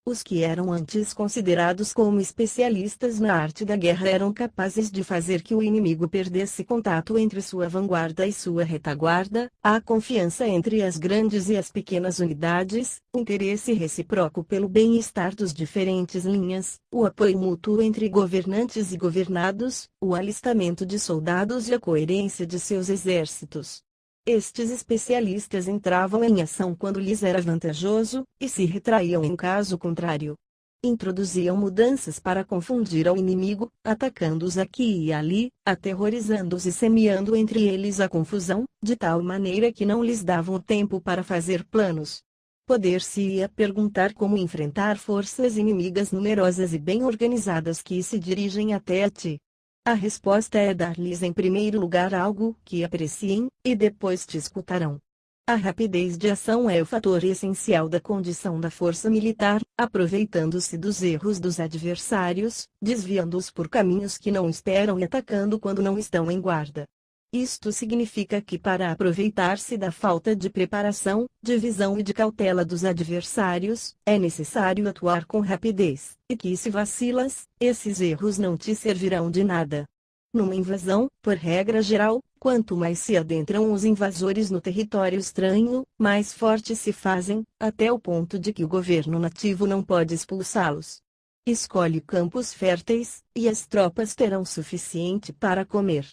Os que eram antes considerados como especialistas na arte da guerra eram capazes de fazer que o inimigo perdesse contato entre sua vanguarda e sua retaguarda, a confiança entre as grandes e as pequenas unidades, o interesse recíproco pelo bem-estar dos diferentes linhas, o apoio mútuo entre governantes e governados, o alistamento de soldados e a coerência de seus exércitos. Estes especialistas entravam em ação quando lhes era vantajoso, e se retraíam em caso contrário. Introduziam mudanças para confundir ao inimigo, atacando-os aqui e ali, aterrorizando-os e semeando entre eles a confusão, de tal maneira que não lhes davam tempo para fazer planos. Poder-se-ia perguntar como enfrentar forças inimigas numerosas e bem organizadas que se dirigem até a ti. A resposta é dar-lhes em primeiro lugar algo que apreciem, e depois te escutarão. A rapidez de ação é o fator essencial da condição da força militar, aproveitando-se dos erros dos adversários, desviando-os por caminhos que não esperam e atacando quando não estão em guarda. Isto significa que para aproveitar-se da falta de preparação, de visão e de cautela dos adversários, é necessário atuar com rapidez, e que se vacilas, esses erros não te servirão de nada. Numa invasão, por regra geral, quanto mais se adentram os invasores no território estranho, mais fortes se fazem, até o ponto de que o governo nativo não pode expulsá-los. Escolhe campos férteis, e as tropas terão suficiente para comer.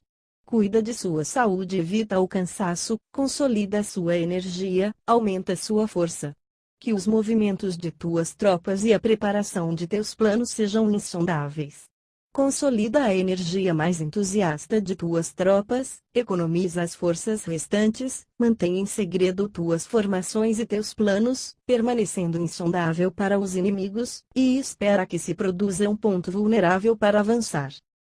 Cuida de sua saúde e evita o cansaço, consolida sua energia, aumenta sua força. Que os movimentos de tuas tropas e a preparação de teus planos sejam insondáveis. Consolida a energia mais entusiasta de tuas tropas, economiza as forças restantes, mantém em segredo tuas formações e teus planos, permanecendo insondável para os inimigos, e espera que se produza um ponto vulnerável para avançar.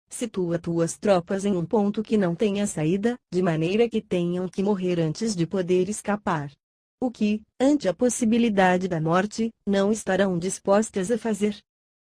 Situa tuas tropas em um ponto que não tenha saída, de maneira que tenham que morrer antes de poder escapar. O que, ante a possibilidade da morte, não estarão dispostas a fazer.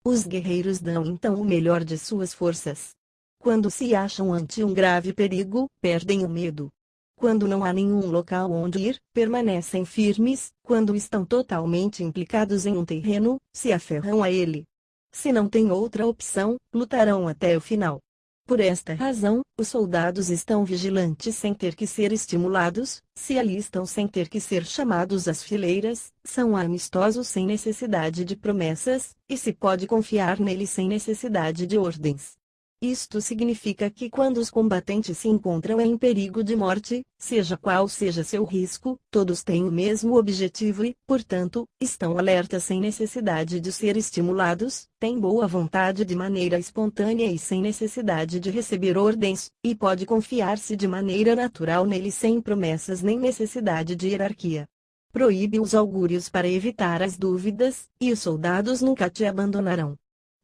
Os guerreiros dão então o melhor de suas forças. Quando se acham ante um grave perigo, perdem o medo. Quando não há nenhum local onde ir, permanecem firmes. Quando estão totalmente implicados em um terreno, se aferram a ele. Se não têm outra opção, lutarão até o final. Por esta razão, os soldados estão vigilantes sem ter que ser estimulados, se alistam sem ter que ser chamados às fileiras, são amistosos sem necessidade de promessas, e se pode confiar neles sem necessidade de ordens. Isto significa que quando os combatentes se encontram em perigo de morte, seja qual seja seu risco, todos têm o mesmo objetivo e, portanto, estão alertas sem necessidade de ser estimulados, têm boa vontade de maneira espontânea e sem necessidade de receber ordens, e pode confiar-se de maneira natural neles sem promessas nem necessidade de hierarquia. Proíbe os augúrios para evitar as dúvidas, e os soldados nunca te abandonarão.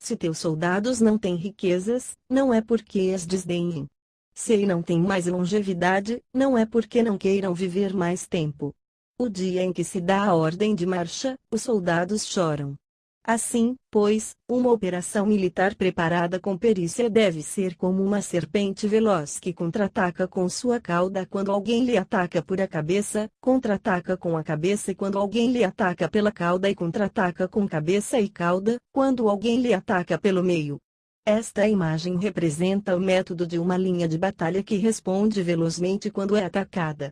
Se teus soldados não têm riquezas, não é porque as desdenhem. Se não têm mais longevidade, não é porque não queiram viver mais tempo. O dia em que se dá a ordem de marcha, os soldados choram. Assim, pois, uma operação militar preparada com perícia deve ser como uma serpente veloz que contra-ataca com sua cauda quando alguém lhe ataca por a cabeça, contra-ataca com a cabeça quando alguém lhe ataca pela cauda e contra-ataca com cabeça e cauda, quando alguém lhe ataca pelo meio. Esta imagem representa o método de uma linha de batalha que responde velozmente quando é atacada.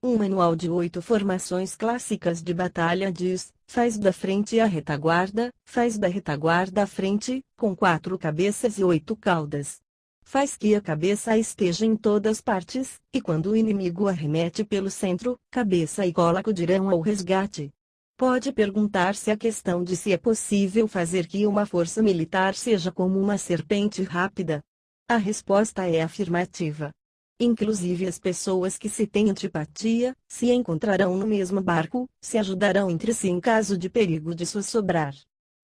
Um manual de 8 formações clássicas de batalha diz: faz da frente a retaguarda, faz da retaguarda a frente, com 4 cabeças e 8 caudas. Faz que a cabeça esteja em todas partes, e quando o inimigo arremete pelo centro, cabeça e cola acudirão ao resgate. Pode perguntar-se a questão de se é possível fazer que uma força militar seja como uma serpente rápida. A resposta é afirmativa. Inclusive as pessoas que se têm antipatia, se encontrarão no mesmo barco, se ajudarão entre si em caso de perigo de sussobrar.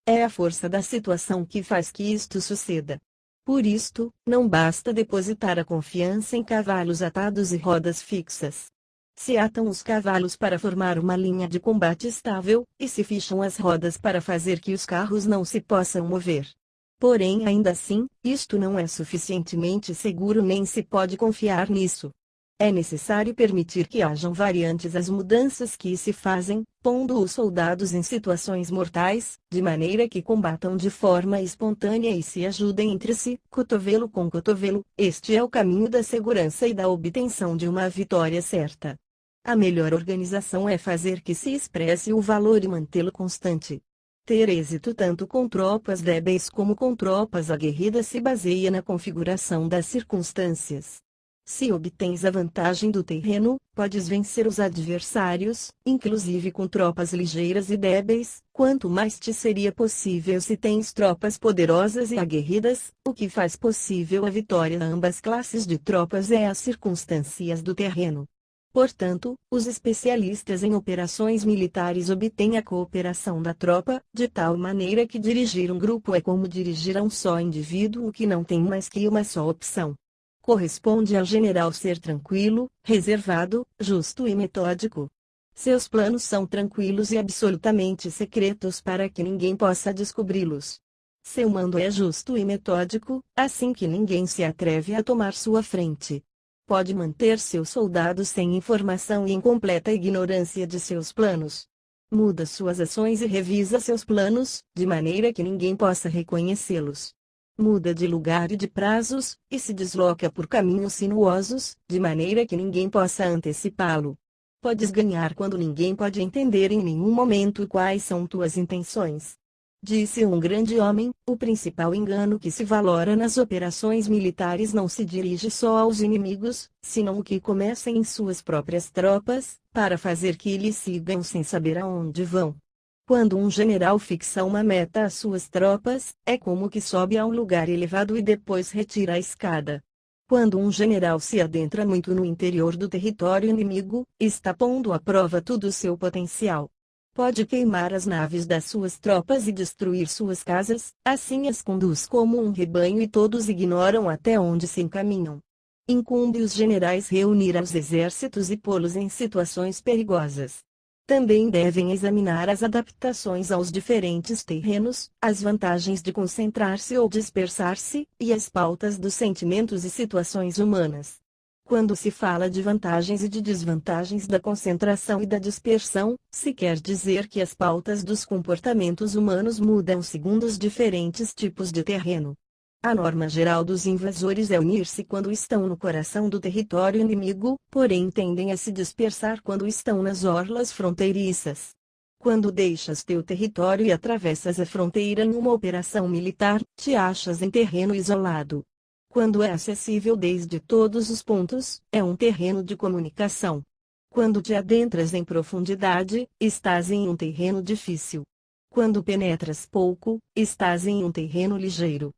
É a força da situação que faz que isto suceda. Por isto, não basta depositar a confiança em cavalos atados e rodas fixas. Se atam os cavalos para formar uma linha de combate estável, e se ficham as rodas para fazer que os carros não se possam mover. Porém, ainda assim, isto não é suficientemente seguro nem se pode confiar nisso. É necessário permitir que hajam variantes às mudanças que se fazem, pondo os soldados em situações mortais, de maneira que combatam de forma espontânea e se ajudem entre si, cotovelo com cotovelo. Este é o caminho da segurança e da obtenção de uma vitória certa. A melhor organização é fazer que se expresse o valor e mantê-lo constante. Ter êxito tanto com tropas débeis como com tropas aguerridas se baseia na configuração das circunstâncias. Se obtens a vantagem do terreno, podes vencer os adversários, inclusive com tropas ligeiras e débeis, quanto mais te seria possível se tens tropas poderosas e aguerridas. O que faz possível a vitória a ambas classes de tropas é as circunstâncias do terreno. Portanto, os especialistas em operações militares obtêm a cooperação da tropa, de tal maneira que dirigir um grupo é como dirigir a um só indivíduo que não tem mais que uma só opção. Corresponde ao general ser tranquilo, reservado, justo e metódico. Seus planos são tranquilos e absolutamente secretos para que ninguém possa descobri-los. Seu mando é justo e metódico, assim que ninguém se atreve a tomar sua frente. Pode manter seus soldados sem informação e em completa ignorância de seus planos. Muda suas ações e revisa seus planos, de maneira que ninguém possa reconhecê-los. Muda de lugar e de prazos, e se desloca por caminhos sinuosos, de maneira que ninguém possa antecipá-lo. Podes ganhar quando ninguém pode entender em nenhum momento quais são tuas intenções. Disse um grande homem: o principal engano que se valora nas operações militares não se dirige só aos inimigos, senão o que começa em suas próprias tropas, para fazer que lhes sigam sem saber aonde vão. Quando um general fixa uma meta às suas tropas, é como que sobe a um lugar elevado e depois retira a escada. Quando um general se adentra muito no interior do território inimigo, está pondo à prova todo o seu potencial. Pode queimar as naves das suas tropas e destruir suas casas, assim as conduz como um rebanho e todos ignoram até onde se encaminham. Incumbe os generais reunir os exércitos e pô-los em situações perigosas. Também devem examinar as adaptações aos diferentes terrenos, as vantagens de concentrar-se ou dispersar-se, e as pautas dos sentimentos e situações humanas. Quando se fala de vantagens e de desvantagens da concentração e da dispersão, se quer dizer que as pautas dos comportamentos humanos mudam segundo os diferentes tipos de terreno. A norma geral dos invasores é unir-se quando estão no coração do território inimigo, porém tendem a se dispersar quando estão nas orlas fronteiriças. Quando deixas teu território e atravessas a fronteira em uma operação militar, te achas em terreno isolado. Quando é acessível desde todos os pontos, é um terreno de comunicação. Quando te adentras em profundidade, estás em um terreno difícil. Quando penetras pouco, estás em um terreno ligeiro.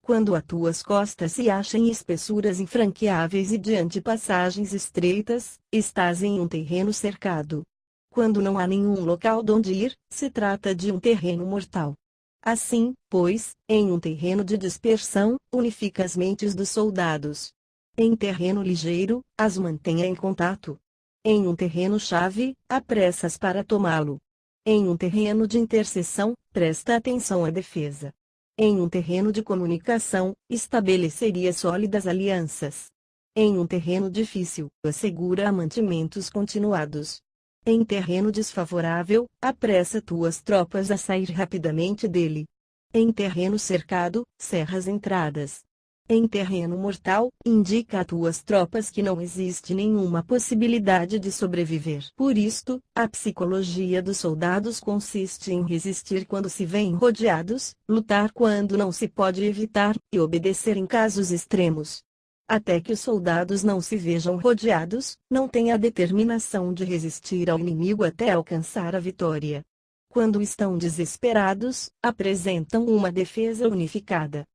Quando as tuas costas se acham em espessuras infranqueáveis e diante passagens estreitas, estás em um terreno cercado. Quando não há nenhum local donde ir, se trata de um terreno mortal. Assim, pois, em um terreno de dispersão, unifica as mentes dos soldados. Em terreno ligeiro, as mantenha em contato. Em um terreno-chave, apressas para tomá-lo. Em um terreno de interseção, presta atenção à defesa. Em um terreno de comunicação, estabeleceria sólidas alianças. Em um terreno difícil, assegura mantimentos continuados. Em terreno desfavorável, apressa tuas tropas a sair rapidamente dele. Em terreno cercado, cerra as entradas. Em terreno mortal, indica a tuas tropas que não existe nenhuma possibilidade de sobreviver. Por isto, a psicologia dos soldados consiste em resistir quando se veem rodeados, lutar quando não se pode evitar, e obedecer em casos extremos. Até que os soldados não se vejam rodeados, não têm a determinação de resistir ao inimigo até alcançar a vitória. Quando estão desesperados, apresentam uma defesa unificada.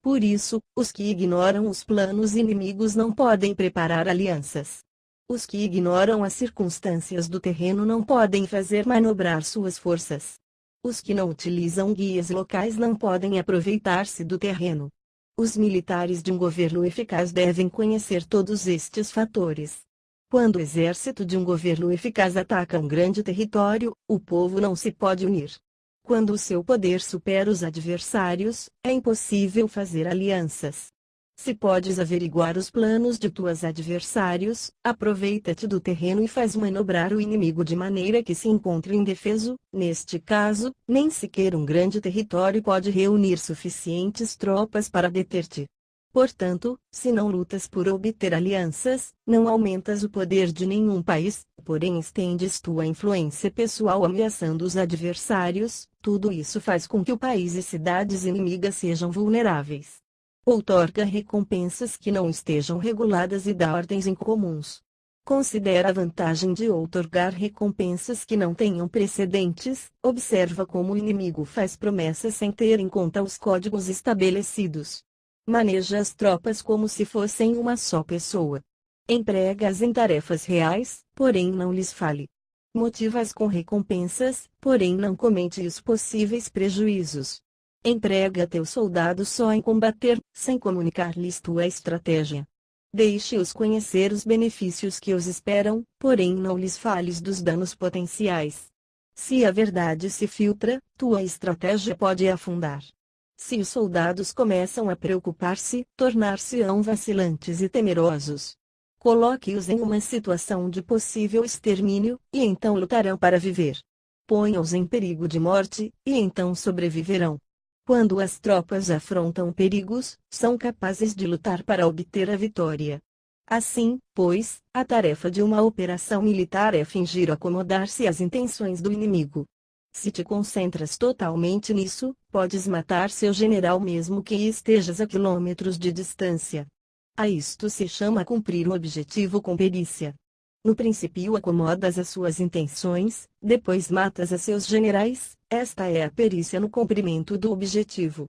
Por isso, os que ignoram os planos inimigos não podem preparar alianças. Os que ignoram as circunstâncias do terreno não podem fazer manobrar suas forças. Os que não utilizam guias locais não podem aproveitar-se do terreno. Os militares de um governo eficaz devem conhecer todos estes fatores. Quando o exército de um governo eficaz ataca um grande território, o povo não se pode unir. Quando o seu poder supera os adversários, é impossível fazer alianças. Se podes averiguar os planos de tuas adversários, aproveita-te do terreno e faz manobrar o inimigo de maneira que se encontre indefeso. Neste caso, nem sequer um grande território pode reunir suficientes tropas para deter-te. Portanto, se não lutas por obter alianças, não aumentas o poder de nenhum país, porém estendes tua influência pessoal ameaçando os adversários. Tudo isso faz com que o país e cidades inimigas sejam vulneráveis. Outorga recompensas que não estejam reguladas e dá ordens incomuns. Considera a vantagem de outorgar recompensas que não tenham precedentes. Observa como o inimigo faz promessas sem ter em conta os códigos estabelecidos. Maneja as tropas como se fossem uma só pessoa. Emprega-as em tarefas reais, porém não lhes fale. Motiva-as com recompensas, porém não comente os possíveis prejuízos. Emprega teus soldados só em combater, sem comunicar-lhes tua estratégia. Deixe-os conhecer os benefícios que os esperam, porém não lhes fales dos danos potenciais. Se a verdade se filtra, tua estratégia pode afundar. Se os soldados começam a preocupar-se, tornar-se-ão vacilantes e temerosos. Coloque-os em uma situação de possível extermínio, e então lutarão para viver. Ponha-os em perigo de morte, e então sobreviverão. Quando as tropas afrontam perigos, são capazes de lutar para obter a vitória. Assim, pois, a tarefa de uma operação militar é fingir acomodar-se às intenções do inimigo. Se te concentras totalmente nisso, podes matar seu general mesmo que estejas a quilômetros de distância. A isto se chama cumprir um objetivo com perícia. No princípio acomodas as suas intenções, depois matas a seus generais, esta é a perícia no cumprimento do objetivo.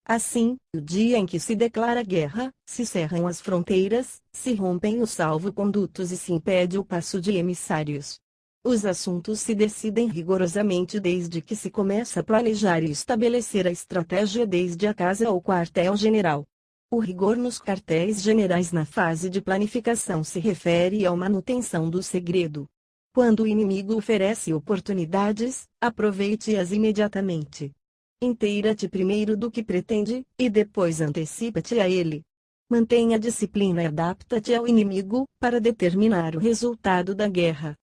Assim, o dia em que se declara guerra, se cerram as fronteiras, se rompem os salvo-condutos e se impede o passo de emissários. Os assuntos se decidem rigorosamente desde que se começa a planejar e estabelecer a estratégia desde a casa ou quartel-general. O rigor nos quartéis-generais na fase de planificação se refere à manutenção do segredo. Quando o inimigo oferece oportunidades, aproveite-as imediatamente. Inteira-te primeiro do que pretende, e depois antecipa-te a ele. Mantenha a disciplina e adapta-te ao inimigo, para determinar o resultado da guerra.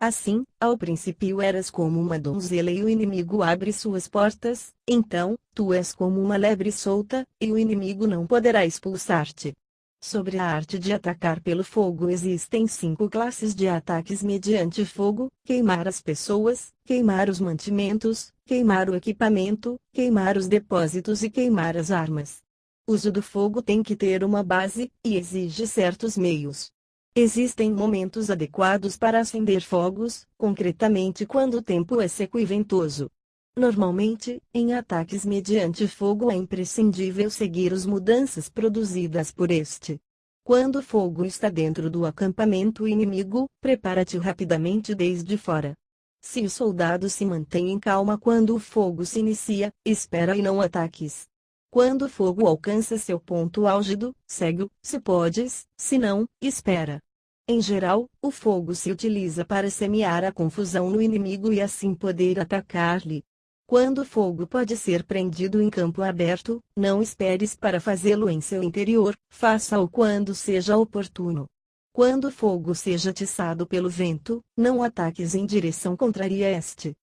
Assim, ao princípio eras como uma donzela e o inimigo abre suas portas, então, tu és como uma lebre solta, e o inimigo não poderá expulsar-te. Sobre a arte de atacar pelo fogo existem 5 classes de ataques mediante fogo: queimar as pessoas, queimar os mantimentos, queimar o equipamento, queimar os depósitos e queimar as armas. O uso do fogo tem que ter uma base, e exige certos meios. Existem momentos adequados para acender fogos, concretamente quando o tempo é seco e ventoso. Normalmente, em ataques mediante fogo é imprescindível seguir as mudanças produzidas por este. Quando o fogo está dentro do acampamento inimigo, prepara-te rapidamente desde fora. Se o soldado se mantém em calma quando o fogo se inicia, espera e não ataques. Quando o fogo alcança seu ponto álgido, segue-o, se podes, se não, espera. Em geral, o fogo se utiliza para semear a confusão no inimigo e assim poder atacar-lhe. Quando o fogo pode ser prendido em campo aberto, não esperes para fazê-lo em seu interior, faça-o quando seja oportuno. Quando o fogo seja atiçado pelo vento, não ataques em direção contrária a este.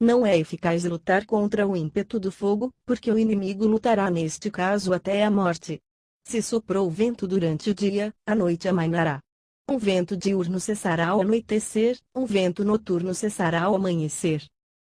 Não é eficaz lutar contra o ímpeto do fogo, porque o inimigo lutará neste caso até a morte. Se soprou o vento durante o dia, à noite amainará. Um vento diurno cessará ao anoitecer, um vento noturno cessará ao amanhecer.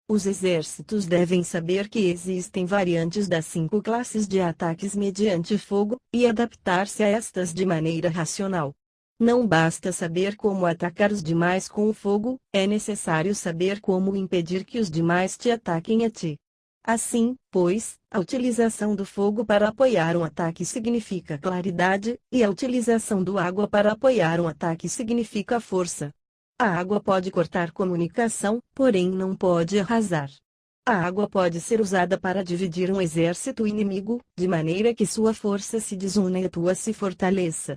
Os exércitos devem saber que existem variantes das 5 classes de ataques mediante fogo, e adaptar-se a estas de maneira racional. Não basta saber como atacar os demais com o fogo, é necessário saber como impedir que os demais te ataquem a ti. Assim, pois, a utilização do fogo para apoiar um ataque significa claridade, e a utilização do água para apoiar um ataque significa força. A água pode cortar comunicação, porém não pode arrasar. A água pode ser usada para dividir um exército inimigo, de maneira que sua força se desuna e a tua se fortaleça.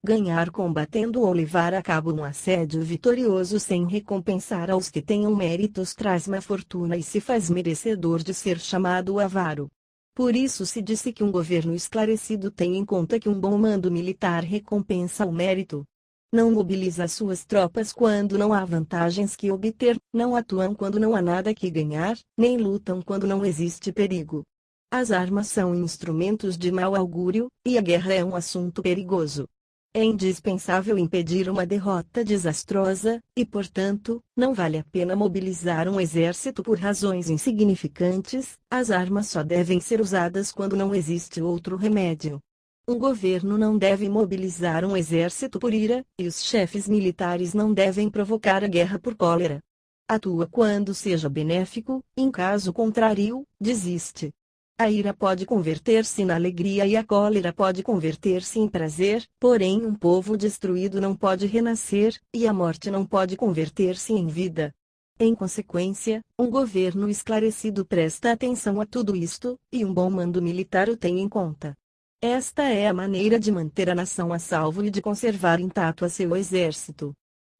Ganhar combatendo ou levar a cabo um assédio vitorioso sem recompensar aos que tenham méritos traz má fortuna e se faz merecedor de ser chamado avaro. Por isso se disse que um governo esclarecido tem em conta que um bom mando militar recompensa o mérito. Não mobiliza suas tropas quando não há vantagens que obter, não atuam quando não há nada que ganhar, nem lutam quando não existe perigo. As armas são instrumentos de mau augúrio, e a guerra é um assunto perigoso. É indispensável impedir uma derrota desastrosa, e portanto, não vale a pena mobilizar um exército por razões insignificantes. As armas só devem ser usadas quando não existe outro remédio. Um governo não deve mobilizar um exército por ira, e os chefes militares não devem provocar a guerra por cólera. Atua quando seja benéfico, em caso contrário, desiste. A ira pode converter-se na alegria e a cólera pode converter-se em prazer, porém um povo destruído não pode renascer, e a morte não pode converter-se em vida. Em consequência, um governo esclarecido presta atenção a tudo isto, e um bom mando militar o tem em conta. Esta é a maneira de manter a nação a salvo e de conservar intacto a seu exército.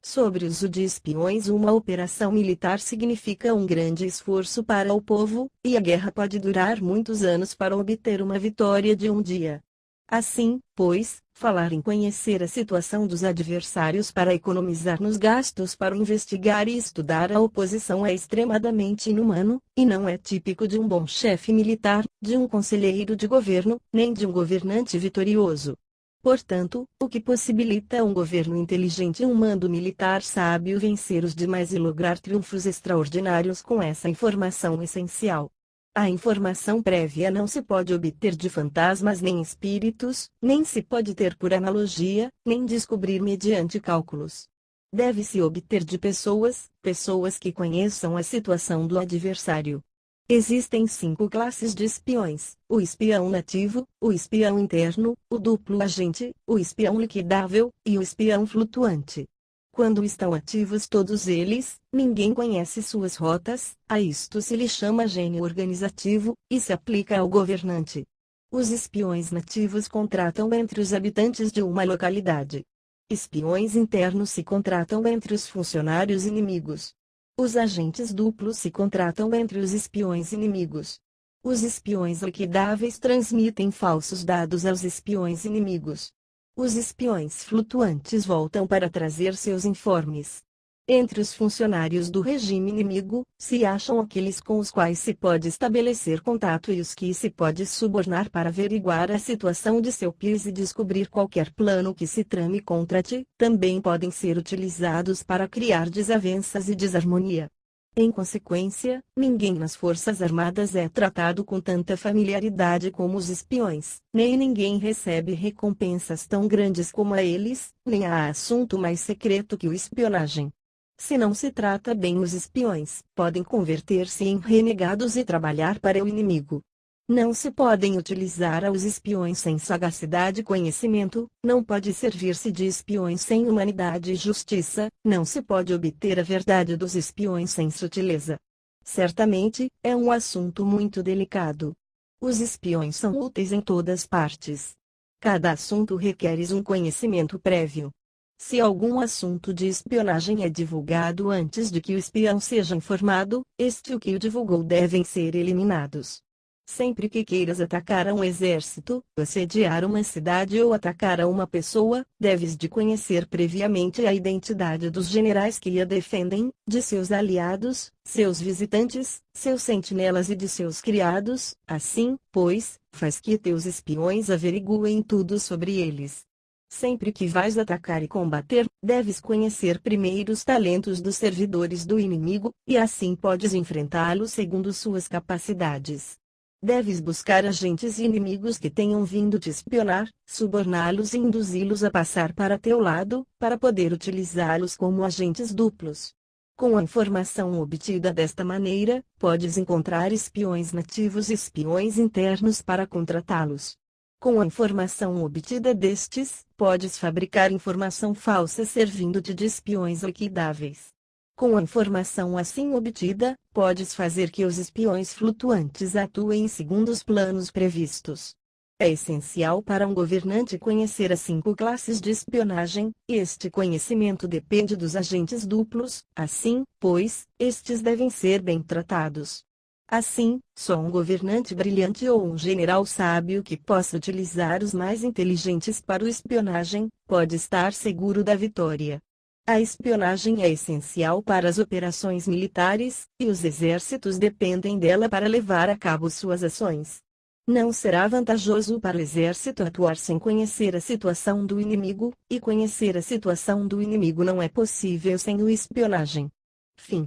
Sobre o uso de espiões, uma operação militar significa um grande esforço para o povo, e a guerra pode durar muitos anos para obter uma vitória de um dia. Assim, pois, falar em conhecer a situação dos adversários para economizar nos gastos para investigar e estudar a oposição é extremadamente inumano, e não é típico de um bom chefe militar, de um conselheiro de governo, nem de um governante vitorioso. Portanto, o que possibilita a um governo inteligente e um mando militar sábio vencer os demais e lograr triunfos extraordinários com essa informação essencial. A informação prévia não se pode obter de fantasmas nem espíritos, nem se pode ter por analogia, nem descobrir mediante cálculos. Deve-se obter de pessoas que conheçam a situação do adversário. Existem 5 classes de espiões: o espião nativo, o espião interno, o duplo agente, o espião liquidável, e o espião flutuante. Quando estão ativos todos eles, ninguém conhece suas rotas, a isto se lhe chama gênio organizativo, e se aplica ao governante. Os espiões nativos contratam entre os habitantes de uma localidade. Espiões internos se contratam entre os funcionários inimigos. Os agentes duplos se contratam entre os espiões inimigos. Os espiões liquidáveis transmitem falsos dados aos espiões inimigos. Os espiões flutuantes voltam para trazer seus informes. Entre os funcionários do regime inimigo, se acham aqueles com os quais se pode estabelecer contato e os que se pode subornar para averiguar a situação de seu país e descobrir qualquer plano que se trame contra ti. Também podem ser utilizados para criar desavenças e desarmonia. Em consequência, ninguém nas Forças Armadas é tratado com tanta familiaridade como os espiões, nem ninguém recebe recompensas tão grandes como a eles, nem há assunto mais secreto que o espionagem. Se não se trata bem os espiões, podem converter-se em renegados e trabalhar para o inimigo. Não se podem utilizar aos espiões sem sagacidade e conhecimento, não pode servir-se de espiões sem humanidade e justiça, não se pode obter a verdade dos espiões sem sutileza. Certamente, é um assunto muito delicado. Os espiões são úteis em todas partes. Cada assunto requer um conhecimento prévio. Se algum assunto de espionagem é divulgado antes de que o espião seja informado, este e o que o divulgou devem ser eliminados. Sempre que queiras atacar um exército, assediar uma cidade ou atacar a uma pessoa, deves de conhecer previamente a identidade dos generais que a defendem, de seus aliados, seus visitantes, seus sentinelas e de seus criados. Assim, pois, faz que teus espiões averiguem tudo sobre eles. Sempre que vais atacar e combater, deves conhecer primeiro os talentos dos servidores do inimigo, e assim podes enfrentá-los segundo suas capacidades. Deves buscar agentes inimigos que tenham vindo te espionar, suborná-los e induzi-los a passar para teu lado, para poder utilizá-los como agentes duplos. Com a informação obtida desta maneira, podes encontrar espiões nativos e espiões internos para contratá-los. Com a informação obtida destes, podes fabricar informação falsa servindo-te de espiões liquidáveis. Com a informação assim obtida, podes fazer que os espiões flutuantes atuem segundo os planos previstos. É essencial para um governante conhecer as 5 classes de espionagem, e este conhecimento depende dos agentes duplos, assim, pois, estes devem ser bem tratados. Assim, só um governante brilhante ou um general sábio que possa utilizar os mais inteligentes para o espionagem, pode estar seguro da vitória. A espionagem é essencial para as operações militares, e os exércitos dependem dela para levar a cabo suas ações. Não será vantajoso para o exército atuar sem conhecer a situação do inimigo, e conhecer a situação do inimigo não é possível sem o espionagem. Fim.